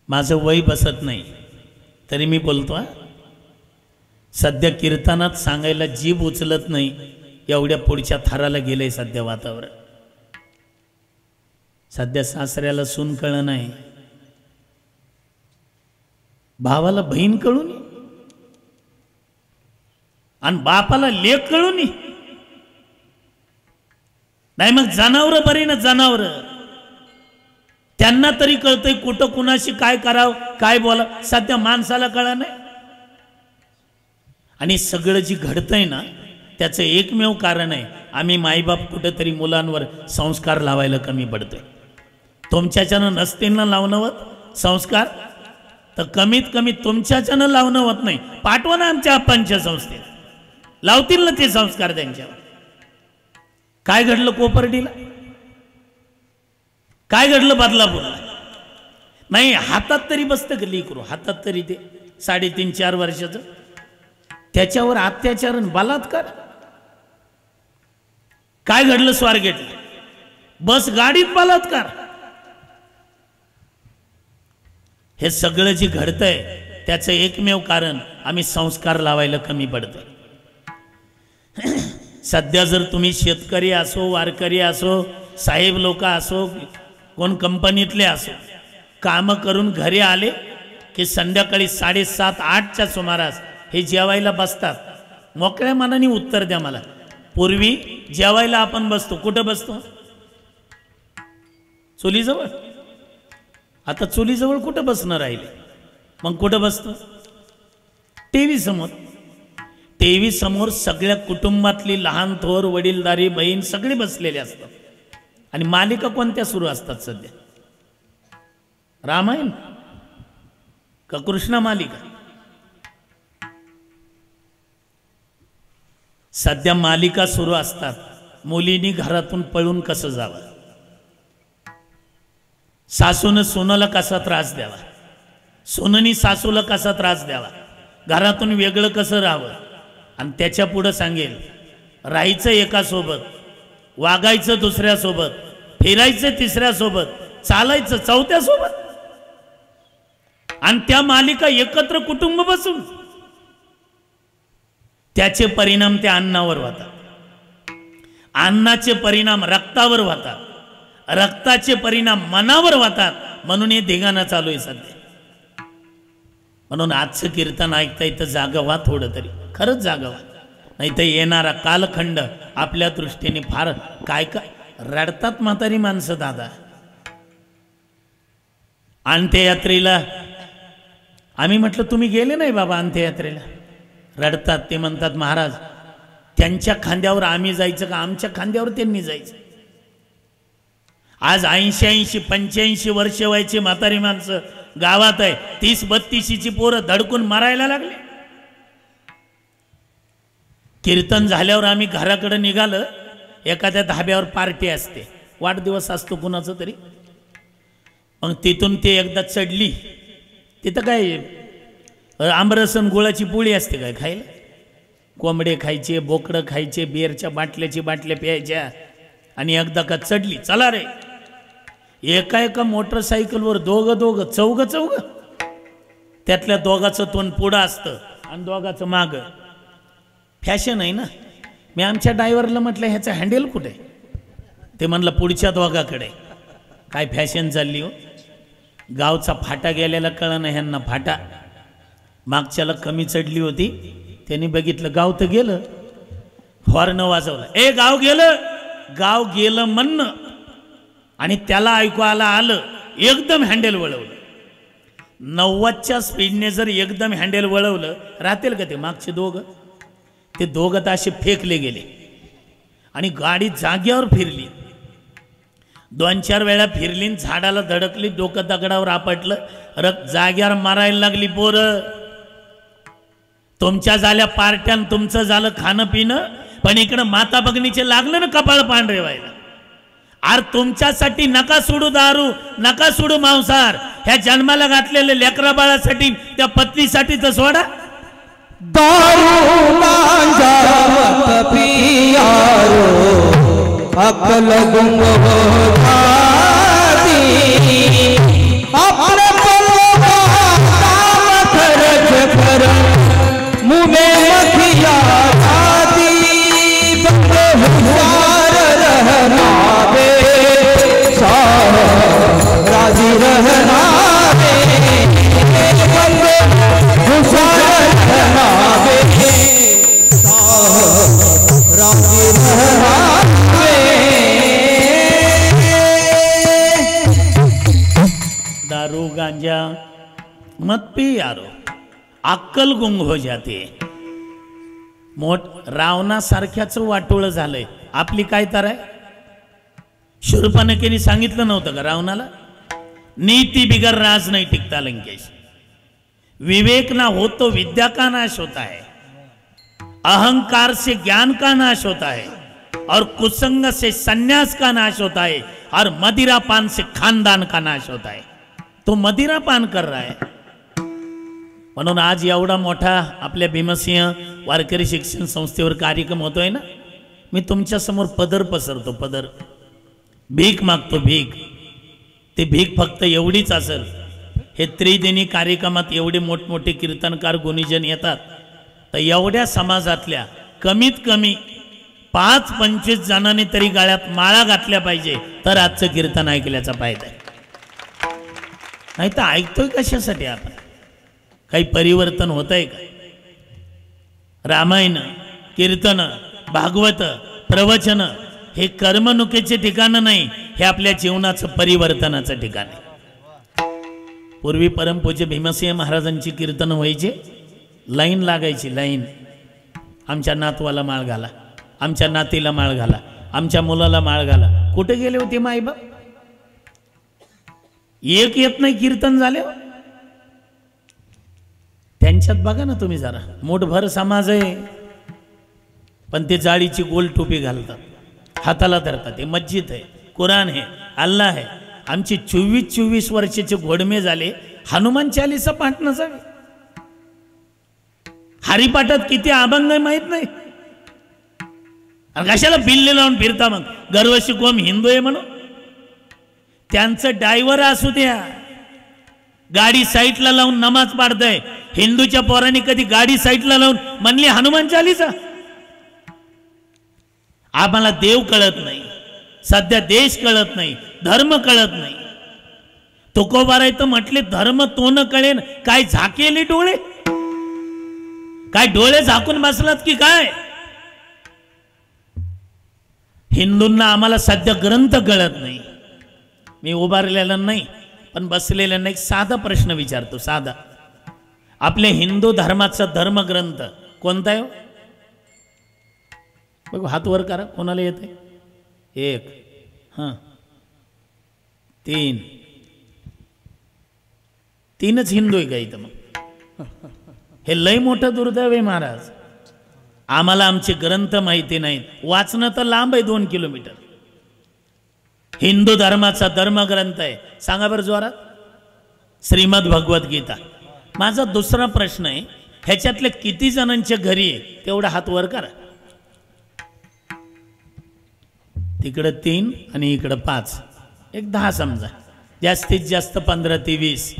माझं वय बसत नाही तरी मी बोलतो. सध्या कीर्तनात सांगायला जीभ उचलत नाही एवढ्या पुढच्या थराला गेलंय सध्या वातावरण. सध्या सासऱ्याला सून कळलं नाही, भावाला बहीण कळून आणि बापाला लेक कळून नाही. मग जनावर बरी ना, जनावर त्यांना तरी कळतंय कुठं कुणाशी काय करावं, काय बोला. सध्या माणसाला कळलं नाही. आणि सगळं जी घडतंय ना त्याचं एकमेव कारण आहे, आम्ही माईबाप कुठेतरी मुलांवर संस्कार लावायला कमी पडतोय. तुमच्याच्यानं नसतील ना लावणवत संस्कार, तर कमीत कमी तुमच्याच्यानं लावणं होत नाही, पाठवा ना आमच्या आप्पांच्या संस्थेत, लावतील ना ते संस्कार त्यांच्यावर. काय घडलं कोपर्डीला, काय घडलं बदलापूरला? नाही, हातात तरी बसतं का लेकरू, हातात तरी ते 3.5-4 वर्षाचं, त्याच्यावर अत्याचार आणि बलात्कार. काय घडलं स्वारगेटला, बस गाडीत बलात्कार. हे सगळं जे घडतंय त्याचं एकमेव कारण आम्ही संस्कार लावायला कमी पडतोय. सध्या जर तुम्ही शेतकरी असो, वारकरी असो, साहेब लोक असो, कोण कंपनीतले असो, कामं करून घरी आले की संध्याकाळी 7:30-8च्या सुमारास हे जेवायला बसतात. मोकळ्या मनाने उत्तर द्या मला. पूर्वी जेवायला आपण बसतो, कुठं बसतो? चुलीजवळ. आता चुलीजवळ कुठं बसणं राहिले, मग कुठं बसतो? टीव्ही समोर. टीव्ही समोर सगळ्या कुटुंबातली लहान थोर, वडीलधारी, बहीण सगळे बसलेले असतात. आणि मालिका कोणत्या सुरू असतात सध्या? रामायण का कृष्ण मालिका? सध्या मालिका सुरू असतात. मुलींनी घरातून पळून कसं जावं, सासूनं सोनाला कसा त्रास द्यावा, सोननी सासूला कसा त्रास द्यावा, घरातून वेगळं कसं राहावं. आणि त्याच्या पुढं सांगेल, राहायचं एकासोबत, वागायचं दुसऱ्यासोबत, फिरायचं तिसऱ्यासोबत, चालायचं चौथ्यासोबत. आणि त्या मालिका एकत्र कुटुंब बसून त्याचे परिणाम त्या अन्नावर होतात, अन्नाचे परिणाम रक्तावर होतात, रक्ताचे परिणाम मनावर होतात. म्हणून हे धिगाणा चालू आहे सध्या. म्हणून आजचं कीर्तन ऐकता इथं जागा व्हा, थोडं तरी खरंच जागा व्हा, नाही तर येणारा कालखंड आपल्या दृष्टीने फार काय काय रडतात म्हातारी माणसं. दादा अंत्ययात्रेला आम्ही म्हटलं तुम्ही गेले नाही बाबा अंत्ययात्रेला, रडतात. ते म्हणतात महाराज त्यांच्या खांद्यावर आम्ही जायचं का आमच्या खांद्यावर त्यांनी जायचं? आज 80-85 वर्ष वयाची म्हातारी माणसं गावात आहे, 30-32ची पोरं धडकून मारायला लागले. कीर्तन झाल्यावर आम्ही घराकडे निघालं, एखाद्या धाब्यावर पार्टी असते, वाढदिवस असतो कुणाचं तरी. मग तिथून ते एकदा चढली, तिथं काय आमरसन गुळाची पोळी असते काय खायला, कोंबडे खायचे, बोकडं खायचे, बिअरच्या बाटल्या प्यायच्या. आणि एकदा का चढली, चला रे, एका मोटरसायकलवर दोघं चौघ, त्यातल्या दोघाचं तोंड पुढं असतं आणि दोघाचं माग. फॅशन आहे ना. मी आमच्या ड्रायव्हरला म्हटलं ह्याचं हँडल कुठे? ते म्हणलं पुढच्या दोघाकडे. काय फॅशन चालली हो. गावचा फाटा गेलेला कळलं ह्यांना फाटा. मागच्याला कमी चढली होती, त्यांनी बघितलं गाव तर गेलं, हॉर्न वाजवला, ए गाव गेलं म्हणणं. आणि त्याला ऐकू आलं, एकदम हँडल वळवलं. 90च्या स्पीडने जर एकदम हँडल वळवलं राहतील का ते मागचे दोघं? ते दोघं तर असे फेकले गेले आणि गाडी जाग्यावर फिरली. 2-4 वेळा फिरली, झाडाला धडकली, डोकं दगडावर आपटलं, जाग्यावर मारायला लागली पोरं. तुमच्या झाल्या पार्ट्या, तुमचं झालं खाणं पिणं, पण इकडं माता भगिनीचे लागलं ना कपाळ पांढरे व्हायला. आर तुमच्यासाठी नका सोडू दारू, नका सोडू मांसाहार, ह्या जन्माला घातलेल्या लेकरा बाळासाठी, त्या पत्नीसाठी तर सोडा. दारू गांजा मत पियारो, अकल गुम हो जाती, अपने पलों का काम खर्च कर मुँह में मखिया जाती, बंदे होशियार रहना बे, राजी रहना बे, बंदे होशियार रहना बे, राजी रहना बे। दारू गांजा मत पी यारो, अक्कल गुंग हो जाती है। रावणासारख्याच वाटोळं झालंय. आपली काय तर आहे. शूर्पणखेने सांगितलं नव्हतं का रावणाला, नीति बिगर राज नहीं टिकता लंकेश, विवेक ना हो तो विद्या का नाश होता है, अहंकार से ज्ञान का नाश होता है, और कुसंग से संन्यास का नाश होता है, और मदिरा पान से खानदान का नाश होता है. तो मदिरा पान कर रहा है. म्हणून आज एवढा मोठा आपल्या भीमसिंह वारकरी शिक्षण संस्थेवर कार्यक्रम होतोय ना, मी तुमच्या समोर पदर पसरतो. पदर भीक मागतो. भीक ती भीक फक्त एवढीच असेल, हे त्रिदिनी कार्यक्रमात एवढे मोठमोठे कीर्तनकार गुणीजन येतात, तर एवढ्या समाजातल्या कमीत कमी 5-25 जणांनी तरी गाळ्यात माळा घातल्या पाहिजे, तर आजचं कीर्तन ऐकल्याचा फायदा आहे. नाही तर ऐकतोय कशासाठी आपण? काही परिवर्तन होत आहे का? रामायण, कीर्तन, भागवत, प्रवचन हे कर्मणुकीचे ठिकाण नाही, हे आपल्या जीवनाचं परिवर्तनाचं ठिकाण आहे. पूर्वी परमपूज्य भीमसिंह महाराजांची कीर्तन व्हायचे, लाईन लागायची. लाईन, आमच्या नातवाला माळ घाला, आमच्या नातीला माळ घाला, आमच्या मुलाला माळ घाला. कुठे गेले होते माईबाप? एक येत नाही कीर्तन झाले. त्यांच्यात बघा ना तुम्ही जरा, मोठभर समाज आहे, पण ते जाळीची गोल टोपी घालतात, हाताला धरतात. हे मस्जिद आहे, कुराण आहे, अल्लाह आहे. आमची 24-24 वर्षाचे घोडमे झाले, हनुमान चालीसा पाठ नसावे. हरिपाठात किती अभंग आहे माहित नाही. आणि कशाला बिल्ले लावून फिरता मग? गर्वशी कोम हिंदू आहे म्हणून. त्यांचं ड्रायव्हर असू द्या, गाडी साईडला लावून नमाज पाडतय. हिंदूच्या पोरांनी कधी गाडी साईडला लावून म्हणली हनुमान चालीसा? आम्हाला देव कळत नाही, सध्या देश कळत नाही, धर्म कळत नाही. तुकोबाराय तर म्हटले, धर्म तो न कळेन काय झाकेले डोळे? काय डोळे झाकून बसलात की काय? हिंदूंना आम्हाला सध्या ग्रंथ कळत नाही. मी उभारलेला नाही, पण बसलेला नाही. साधा प्रश्न विचारतो, साधा. आपल्या हिंदू धर्माचा धर्मग्रंथ कोणता आहे? बघू, हात वर करा, कोणाला येते? 1, हां, 3. 3च हिंदू आहे का इथं? मग हे लय मोठं दुर्दैव आहे महाराज. आम्हाला आमचे ग्रंथ माहिती नाहीत. वाचणं तर लांब आहे 2 किलोमीटर. हिंदू धर्माचा धर्मग्रंथ आहे, सांगा बरं जोरात. श्रीमद भगवद्गीता. माझा दुसरा प्रश्न आहे, ह्याच्यातले किती जणांच्या घरी आहे तेवढा हात वर करा. तिकडं 3 आणि इकडं 5, एक 10 समजा, जास्तीत जास्त 15 ते 20.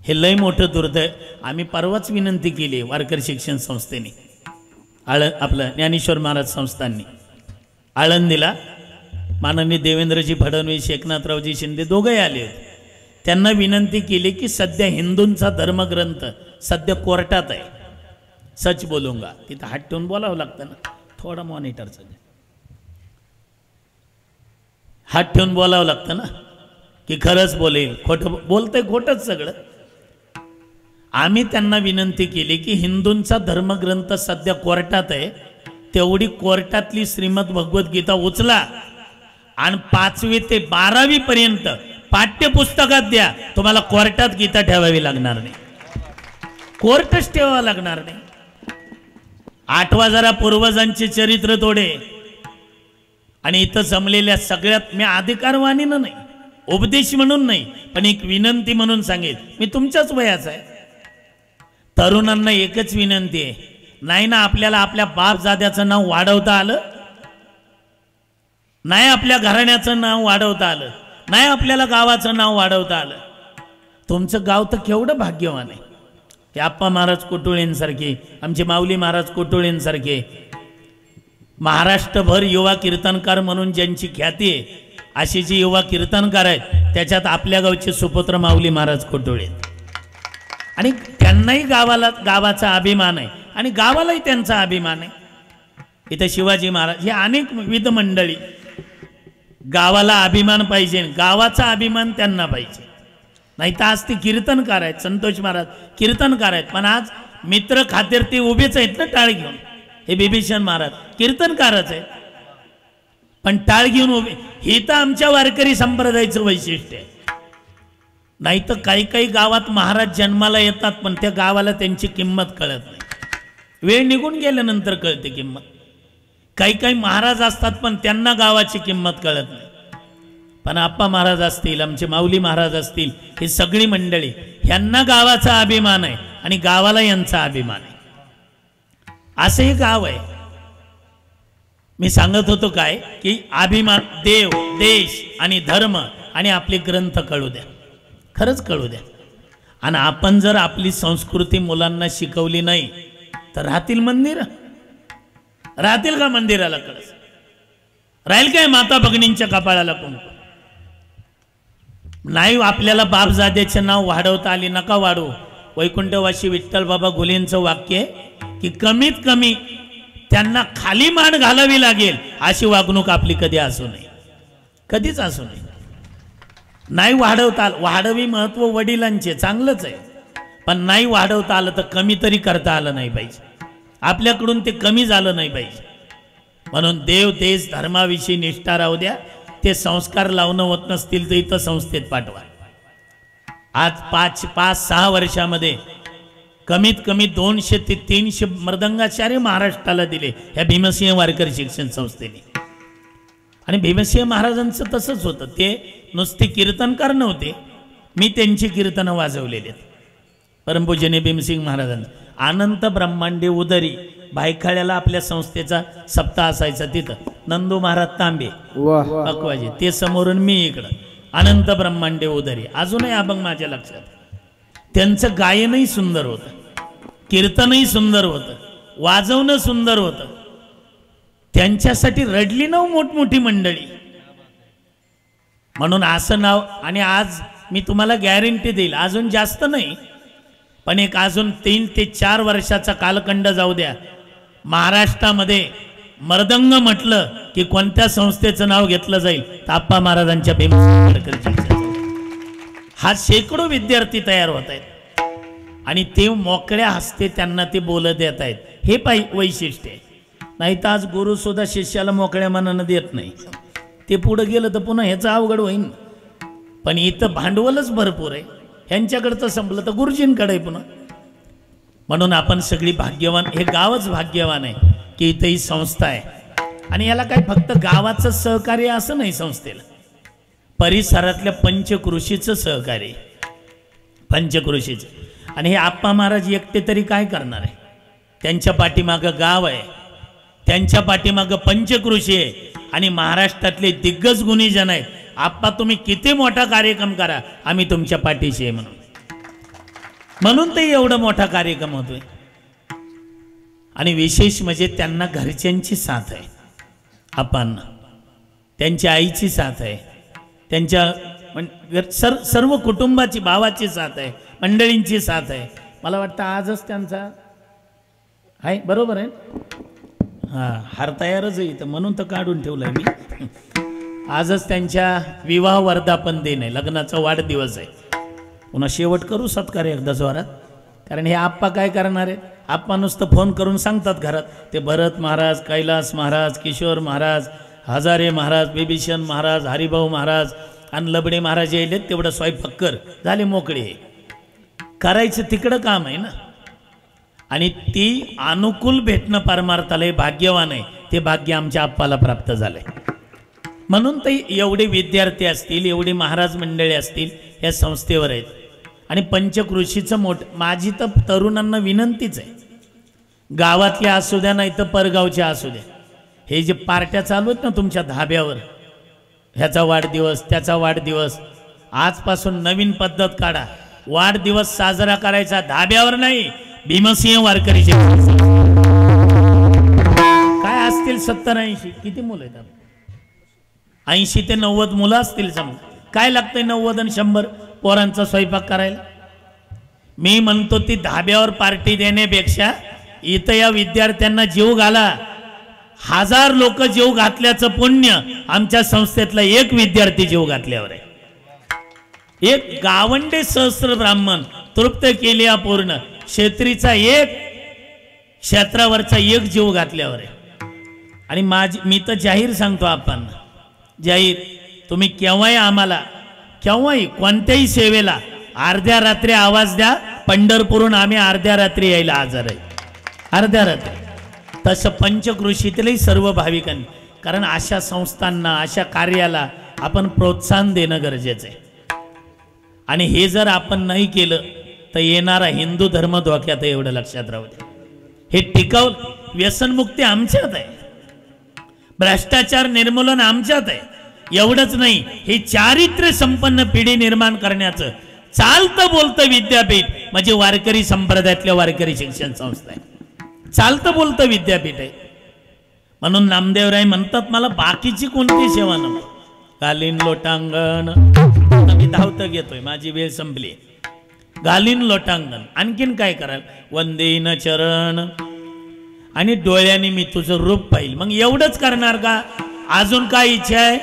हे लय मोठं दुर्दैव. आम्ही परवाच विनंती केली वारकरी शिक्षण संस्थेने, आपलं ज्ञानेश्वर महाराज संस्थांनी आळंदीला. माननीय देवेंद्रजी फडणवीस, एकनाथरावजी शिंदे दोघंही आले होते. त्यांना विनंती केली की सध्या हिंदूंचा धर्मग्रंथ सध्या कोर्टात आहे. सच बोलूंगा, तिथं हात ठेवून बोलावं लागतं ना, थोडा मॉनिटरचा हात ठेवून बोलावं लागतं ना, की खरंच बोलेल, खोटं बोलतंय, खोटंच सगळं. आम्ही त्यांना विनंती केली की हिंदूंचा धर्मग्रंथ सध्या कोर्टात आहे, तेवढी कोर्टातली श्रीमद भगवद्गीता उचला आणि 5वी ते 12वी पर्यंत पाठ्यपुस्तकात द्या. तुम्हाला कोर्टात गीता ठेवावी लागणार नाही, कोर्टच ठेवावं लागणार नाही. 8वा जरा पूर्वजांचे चरित्र तोडे. आणि इथं जमलेल्या सगळ्यात, मी अधिकारवाणीनं नाही, उपदेश म्हणून नाही, पण एक विनंती म्हणून सांगेल. मी तुमच्याच वयाचा आहे. तरुणांना एकच विनंती आहे, नाही ना आपल्याला आपल्या बापजाद्याचं नाव वाढवता आलं, नाही आपल्या घराण्याचं नाव वाढवता आलं, नाही आपल्याला गावाचं नाव वाढवता आलं. तुमचं गाव तर केवढं भाग्यवान आहे. हे आप्पा महाराज कोटुळेंसारखे, आमचे माऊली महाराज कोटुळेंसारखे महाराष्ट्रभर युवा कीर्तनकार म्हणून ज्यांची ख्याती आहे, अशी जी युवा कीर्तनकार आहेत, त्याच्यात आपल्या गावचे सुपुत्र माऊली महाराज कोटुळे. आणि त्यांनाही गावाचा अभिमान आहे आणि गावालाही त्यांचा अभिमान आहे. इथे शिवाजी महाराज, हे अनेक विविध मंडळी. गावाला अभिमान पाहिजे, गावाचा अभिमान त्यांना पाहिजे. नाही तर आज ते कीर्तनकार आहेत, संतोष महाराज कीर्तनकार आहेत, पण आज मित्र खातीर ते उभेच आहेत ना टाळ घेऊन. हे बिभीषण महाराज कीर्तनकारच आहेत पण टाळ घेऊन उभे. हे तर आमच्या वारकरी संप्रदायाचं वैशिष्ट्य आहे. नाही तर काही काही गावात महाराज जन्माला येतात पण त्या गावाला त्यांची किंमत कळत नाही. वेळ निघून गेल्यानंतर कळते किंमत. काही काही महाराज असतात पण त्यांना गावाची किंमत कळत नाही. पण आप्पा महाराज असतील, आमचे माऊली महाराज असतील, ही सगळी मंडळी, यांना गावाचा अभिमान आहे आणि गावाला यांचा अभिमान आहे. असं हे गाव आहे. मी सांगत होतो काय की अभिमान, देव, देश आणि धर्म आणि आपले ग्रंथ कळू द्या, खरंच कळू द्या. आणि आपण जर आपली संस्कृती मुलांना शिकवली नाही तर राहतील मंदिर, राहतील का मंदिराला कळस? राहील काय माता भगिनींच्या कपाळाला कुंकू? नाही. आपल्याला बापजाद्याचे नाव वाढवता आली, नका वाढवू. वैकुंठवासी विठ्ठल बाबा घुलेंचं वाक्य आहे की कमीत कमी त्यांना खाली मान घालावी लागेल अशी वागणूक आपली कधी असू नये, कधीच असू नये. नाही वाढवता आलं, वाढवी महत्व वडिलांचे चांगलंच आहे पण नाही वाढवता आलं तर कमी तरी करता आलं नाही पाहिजे. आपल्याकडून ते कमी झालं नाही पाहिजे. म्हणून देव, देश, धर्माविषयी निष्ठा राहू द्या. ते संस्कार लावणं होत नसतील तर इथं संस्थेत पाठवा. आज 5-6 वर्षामध्ये कमीत कमी 200 ते 300 मृदंगाचार्य महाराष्ट्राला दिले ह्या भीमसिंह वारकरी शिक्षण संस्थेने. आणि भीमसिंह महाराजांचं तसंच होतं. ते नुसते कीर्तनकार नव्हते, मी त्यांची कीर्तनं वाजवलेली आहेत. परमपूजनीय भीमसिंह महाराजांचं अनंत ब्रह्मांडे उदरी भायखळ्याला आपल्या संस्थेचा सप्ताह असायचा. तिथं नंदू महाराज तांबे अकवाजी, ते समोरून मी इकडं. अनंत ब्रह्मांडे उदरी अजूनही अभंग माझ्या लक्षात. त्यांचं गायनही सुंदर होतं, कीर्तनही सुंदर होतं, वाजवणं सुंदर होतं. त्यांच्यासाठी रडली ना मोठमोठी मंडळी. म्हणून असं नाव. आणि आज मी तुम्हाला गॅरंटी देईल, अजून जास्त नाही पण एक अजून 3 ते 4 वर्षाचा कालखंड जाऊ द्या, महाराष्ट्रामध्ये मर्दंग म्हटलं की कोणत्या संस्थेचं नाव घेतलं जाईल तर आप्पा महाराजांच्या हा शेकडो विद्यार्थी तयार होत आहेत आणि ते मोकळ्या हस्ते त्यांना ते बोलत देत आहेत. हे वैशिष्ट्य आहे. नाही तर आज गुरु सुद्धा शिष्याला मोकळ्या मनानं देत नाही. ते पुढं गेलं तर पुन्हा ह्याचं अवघड होईन. पण इथं भांडवलच भरपूर आहे. ह्यांच्याकडचं संपलं तर गुरुजींकडे पुन्हा. म्हणून आपण सगळी भाग्यवान, हे गावच भाग्यवान आहे की इथं ही संस्था आहे. आणि याला काय फक्त गावाचं सहकार्य असं नाही, संस्थेला परिसरातल्या पंचकृषीचं सहकार्य, पंचकृषीचं. आणि हे आप्पा महाराज एकटे तरी काय करणार आहे? त्यांच्या पाठीमागं गाव आहे, त्यांच्या पाठीमागं पंचकृषी आहे आणि महाराष्ट्रातले दिग्गज गुणीजन आहेत. आप्पा तुम्ही किती मोठा कार्यक्रम करा, आम्ही तुमच्या पाठीशी आहे म्हणून ते एवढा मोठा कार्यक्रम होतोय. आणि विशेष म्हणजे त्यांना घरच्यांची साथ आहे, आप्पांना त्यांच्या आईची साथ आहे, त्यांच्या सर्व कुटुंबाची, भावाची साथ आहे, मंडळींची साथ आहे. मला वाटतं आजच त्यांचा आहे, बरोबर आहे. हां, हार तयारच आहे इथं म्हणून तर काढून ठेवलं आहे मी. आजच त्यांच्या विवाह वर्धापन दिन आहे, लग्नाचा वाढदिवस आहे. पुन्हा शेवट करू सत्कार एकदा जोरात. कारण हे आप्पा काय करणार आहे? आप्पा नुसतं फोन करून सांगतात घरात, ते भरत महाराज, कैलास महाराज, किशोर महाराज, हजारे महाराज, बिभीषण महाराज, हरिभाऊ महाराज आणि लबडे महाराज यायलेत, तेवढं स्वयंपाक कर, झाले मोकळे. करायचं तिकडं काम आहे ना. आणि ती अनुकूल भेटणं परमार्थाला भाग्यवान आहे. ते भाग्य आमच्या आप्पाला प्राप्त झालंय. म्हणून ते एवढे विद्यार्थी असतील, एवढी महाराज मंडळी असतील या संस्थेवर आहेत. आणि पंचकृषीचं माझी तर तरुणांना विनंतीच आहे, गावातल्या असू द्या नाही तर परगावच्या असू द्या, हे जे पार्ट्या चालू आहेत ना तुमच्या धाब्यावर, ह्याचा वाढदिवस त्याचा वाढदिवस, आजपासून नवीन पद्धत काढा. वाढदिवस साजरा करायचा धाब्यावर नाही, भीमसिंह वारकरीचे काय असतील 70-80 किती मुलं आहेत? 80 ते 90 मुलं असतील समजा. काय लागतंय 90 आणि 100 पोरांचा स्वयंपाक करायला? मी म्हणतो ती धाब्यावर पार्टी देण्यापेक्षा इथं या विद्यार्थ्यांना जीव घाला. 1000 लोक जीव घातल्याचं पुण्य आमच्या संस्थेतला एक विद्यार्थी जीव घातल्यावर आहे. एक गावंडे सहस्र ब्राह्मण तृप्त केले पूर्ण, शेत्रीचा एक क्षेत्रावरचा एक जीव घातल्यावर आहे. आणि मी तर जाहीर सांगतो, आपण जाहीर, तुम्ही केव्हाही आम्हाला केव्हाही कोणत्याही सेवेला अर्ध्या रात्री आवाज द्या, पंढरपूरहून आम्ही अर्ध्या रात्री यायला हजर आहे, अर्ध्या रात्री. तसं पंचकृषीतीलही सर्व भाविकांनी, कारण अशा संस्थांना अशा कार्याला आपण प्रोत्साहन देणं गरजेचं आहे. आणि हे जर आपण नाही केलं तर येणारा हिंदू धर्म धोक्यात आहे, एवढं लक्षात राहू द्या. हे टिकाव व्यसनमुक्ती आमच्यात आहे, भ्रष्टाचार निर्मूलन आमच्यात आहे. एवढंच नाही, हे चारित्र्य संपन्न पिढी निर्माण करण्याचं चालतं बोलतं विद्यापीठ म्हणजे वारकरी संप्रदायातल्या वारकरी शिक्षण संस्था आहे. चालतं बोलतं विद्यापीठ आहे. म्हणून नामदेवराय म्हणतात, मला बाकीची कोणती सेवा नको, घालीन लोटांगण. मी धावतं घेतोय, माझी वेळ संपली. घालीन लोटांगण, आणखीन काय कराल, वंदेन चरण, आणि डोळ्याने मी तुझं रूप पाहिल. मग एवढंच करणार का, अजून काय इच्छा आहे?